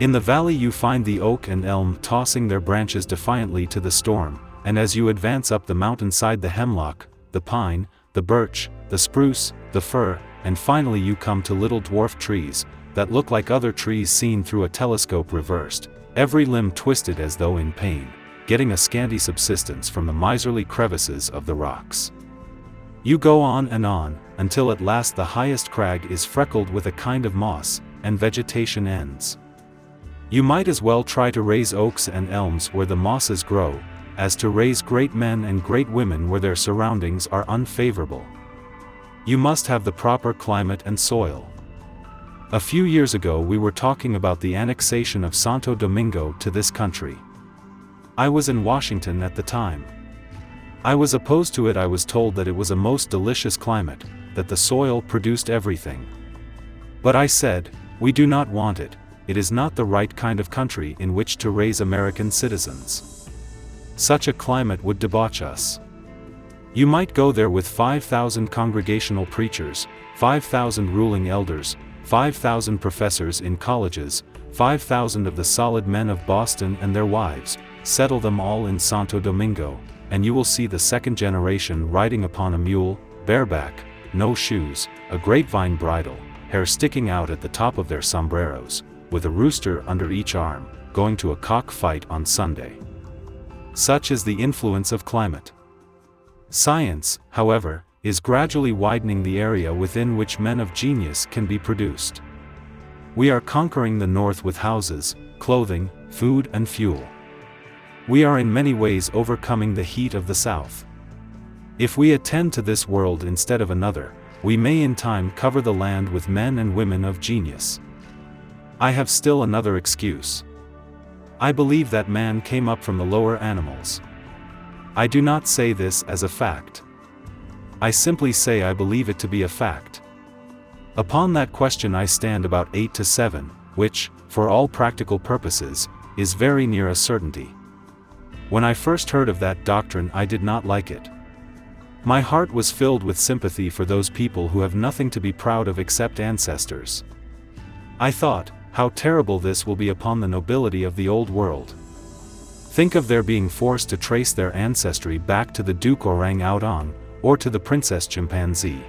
In the valley you find the oak and elm tossing their branches defiantly to the storm, and as you advance up the mountainside the hemlock, the pine, the birch, the spruce, the fir, and finally you come to little dwarf trees, that look like other trees seen through a telescope reversed, every limb twisted as though in pain, getting a scanty subsistence from the miserly crevices of the rocks. You go on, until at last the highest crag is freckled with a kind of moss, and vegetation ends. You might as well try to raise oaks and elms where the mosses grow, as to raise great men and great women where their surroundings are unfavorable. You must have the proper climate and soil. A few years ago we were talking about the annexation of Santo Domingo to this country. I was in Washington at the time. I was opposed to it. I was told that it was a most delicious climate, that the soil produced everything. But I said, we do not want it. It is not the right kind of country in which to raise American citizens. Such a climate would debauch us. You might go there with 5,000 congregational preachers, 5,000 ruling elders, 5,000 professors in colleges, 5,000 of the solid men of Boston and their wives, settle them all in Santo Domingo, and you will see the second generation riding upon a mule, bareback, no shoes, a grapevine bridle, hair sticking out at the top of their sombreros, with a rooster under each arm, going to a cock fight on Sunday. Such is the influence of climate. Science, however, is gradually widening the area within which men of genius can be produced. We are conquering the North with houses, clothing, food and fuel. We are in many ways overcoming the heat of the South. If we attend to this world instead of another, we may in time cover the land with men and women of genius. I have still another excuse. I believe that man came up from the lower animals. I do not say this as a fact. I simply say I believe it to be a fact. Upon that question I stand about 8 to 7, which, for all practical purposes, is very near a certainty. When I first heard of that doctrine I did not like it. My heart was filled with sympathy for those people who have nothing to be proud of except ancestors. I thought, how terrible this will be upon the nobility of the old world. Think of their being forced to trace their ancestry back to the Duke Orang-Outan, or to the Princess Chimpanzee.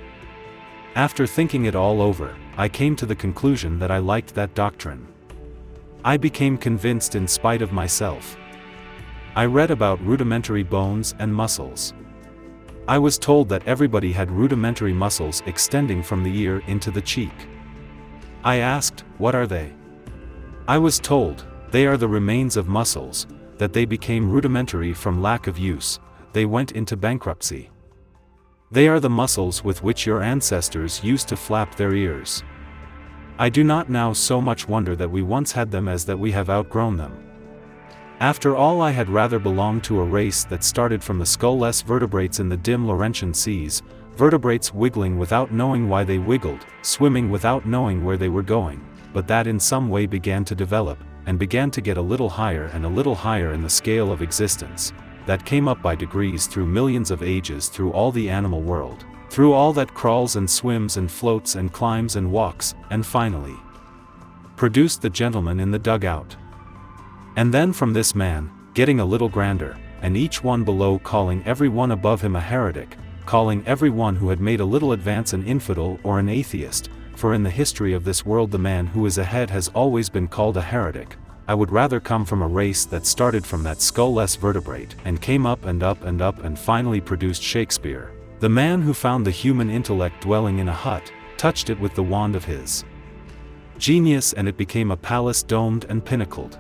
After thinking it all over, I came to the conclusion that I liked that doctrine. I became convinced in spite of myself. I read about rudimentary bones and muscles. I was told that everybody had rudimentary muscles extending from the ear into the cheek. I asked, what are they? I was told, they are the remains of muscles, that they became rudimentary from lack of use, they went into bankruptcy. They are the muscles with which your ancestors used to flap their ears. I do not now so much wonder that we once had them as that we have outgrown them. After all, I had rather belonged to a race that started from the skull-less vertebrates in the dim Laurentian seas, vertebrates wiggling without knowing why they wiggled, swimming without knowing where they were going, but that in some way began to develop, and began to get a little higher and a little higher in the scale of existence, that came up by degrees through millions of ages, through all the animal world, through all that crawls and swims and floats and climbs and walks, and finally produced the gentleman in the dugout. And then from this man, getting a little grander, and each one below calling every one above him a heretic, calling every one who had made a little advance an infidel or an atheist, for in the history of this world the man who is ahead has always been called a heretic, I would rather come from a race that started from that skull-less vertebrate and came up and up and up and finally produced Shakespeare, the man who found the human intellect dwelling in a hut, touched it with the wand of his genius and it became a palace domed and pinnacled.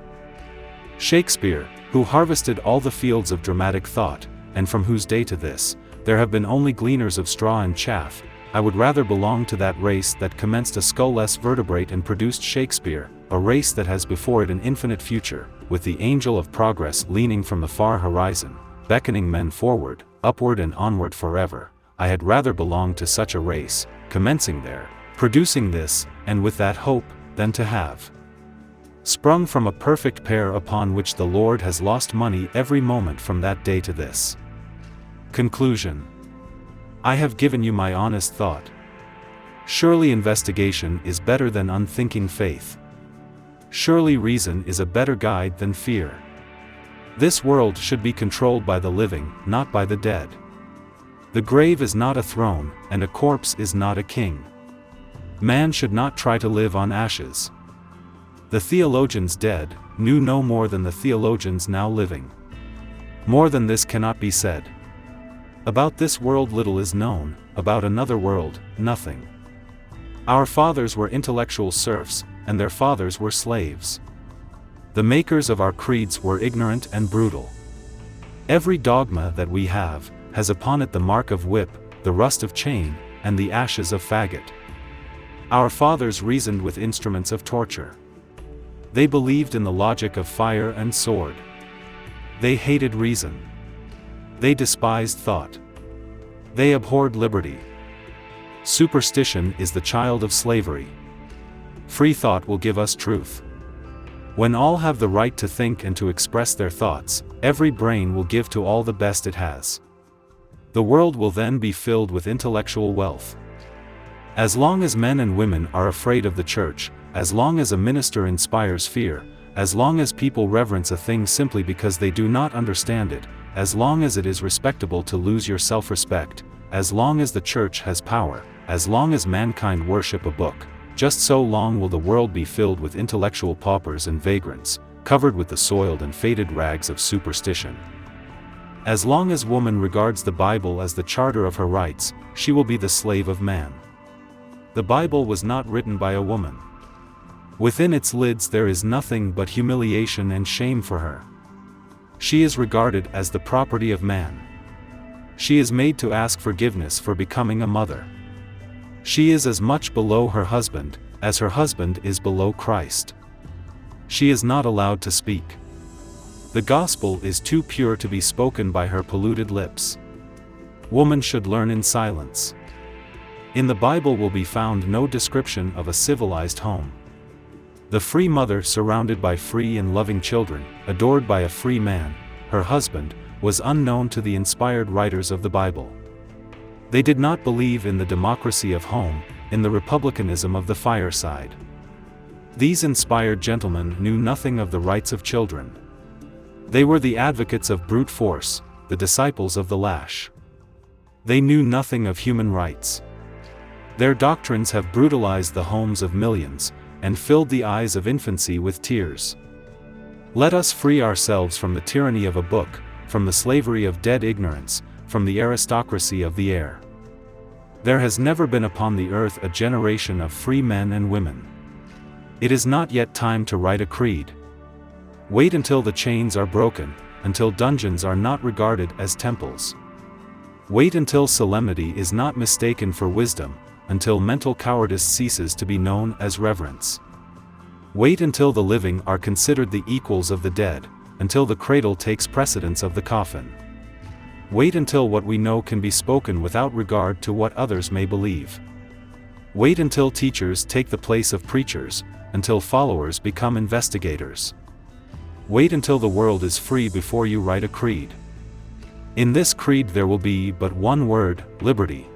Shakespeare, who harvested all the fields of dramatic thought, and from whose day to this, there have been only gleaners of straw and chaff, I would rather belong to that race that commenced a skull-less vertebrate and produced Shakespeare, a race that has before it an infinite future, with the angel of progress leaning from the far horizon, beckoning men forward, upward and onward forever. I had rather belong to such a race, commencing there, producing this, and with that hope, than to have sprung from a perfect pair upon which the Lord has lost money every moment from that day to this. Conclusion. I have given you my honest thought. Surely investigation is better than unthinking faith. Surely reason is a better guide than fear. This world should be controlled by the living, not by the dead. The grave is not a throne, and a corpse is not a king. Man should not try to live on ashes. The theologians dead knew no more than the theologians now living. More than this cannot be said. About this world little is known, about another world, nothing. Our fathers were intellectual serfs, and their fathers were slaves. The makers of our creeds were ignorant and brutal. Every dogma that we have, has upon it the mark of whip, the rust of chain, and the ashes of faggot. Our fathers reasoned with instruments of torture. They believed in the logic of fire and sword. They hated reason. They despised thought. They abhorred liberty. Superstition is the child of slavery. Freethought will give us truth. When all have the right to think and to express their thoughts, every brain will give to all the best it has. The world will then be filled with intellectual wealth. As long as men and women are afraid of the church, as long as a minister inspires fear, as long as people reverence a thing simply because they do not understand it, as long as it is respectable to lose your self-respect, as long as the church has power, as long as mankind worship a book, just so long will the world be filled with intellectual paupers and vagrants, covered with the soiled and faded rags of superstition. As long as woman regards the Bible as the charter of her rights, she will be the slave of man. The Bible was not written by a woman. Within its lids there is nothing but humiliation and shame for her. She is regarded as the property of man. She is made to ask forgiveness for becoming a mother. She is as much below her husband, as her husband is below Christ. She is not allowed to speak. The gospel is too pure to be spoken by her polluted lips. Woman should learn in silence. In the Bible will be found no description of a civilized home. The free mother surrounded by free and loving children, adored by a free man, her husband, was unknown to the inspired writers of the Bible. They did not believe in the democracy of home, in the republicanism of the fireside. These inspired gentlemen knew nothing of the rights of children. They were the advocates of brute force, the disciples of the lash. They knew nothing of human rights. Their doctrines have brutalized the homes of millions, and filled the eyes of infancy with tears. Let us free ourselves from the tyranny of a book, from the slavery of dead ignorance, from the aristocracy of the air. There has never been upon the earth a generation of free men and women. It is not yet time to write a creed. Wait until the chains are broken, until dungeons are not regarded as temples. Wait until solemnity is not mistaken for wisdom, until mental cowardice ceases to be known as reverence. Wait until the living are considered the equals of the dead, until the cradle takes precedence of the coffin. Wait until what we know can be spoken without regard to what others may believe. Wait until teachers take the place of preachers, until followers become investigators. Wait until the world is free before you write a creed. In this creed there will be but one word, liberty.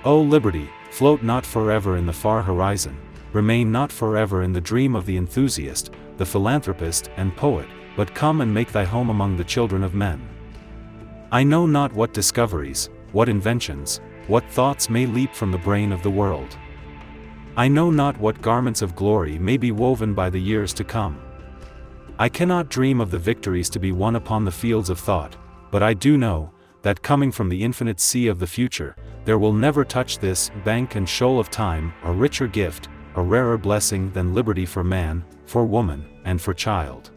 O liberty, float not forever in the far horizon, remain not forever in the dream of the enthusiast, the philanthropist and poet, but come and make thy home among the children of men. I know not what discoveries, what inventions, what thoughts may leap from the brain of the world. I know not what garments of glory may be woven by the years to come. I cannot dream of the victories to be won upon the fields of thought, but I do know, that coming from the infinite sea of the future, there will never touch this bank and shoal of time a richer gift, a rarer blessing than liberty for man, for woman, and for child.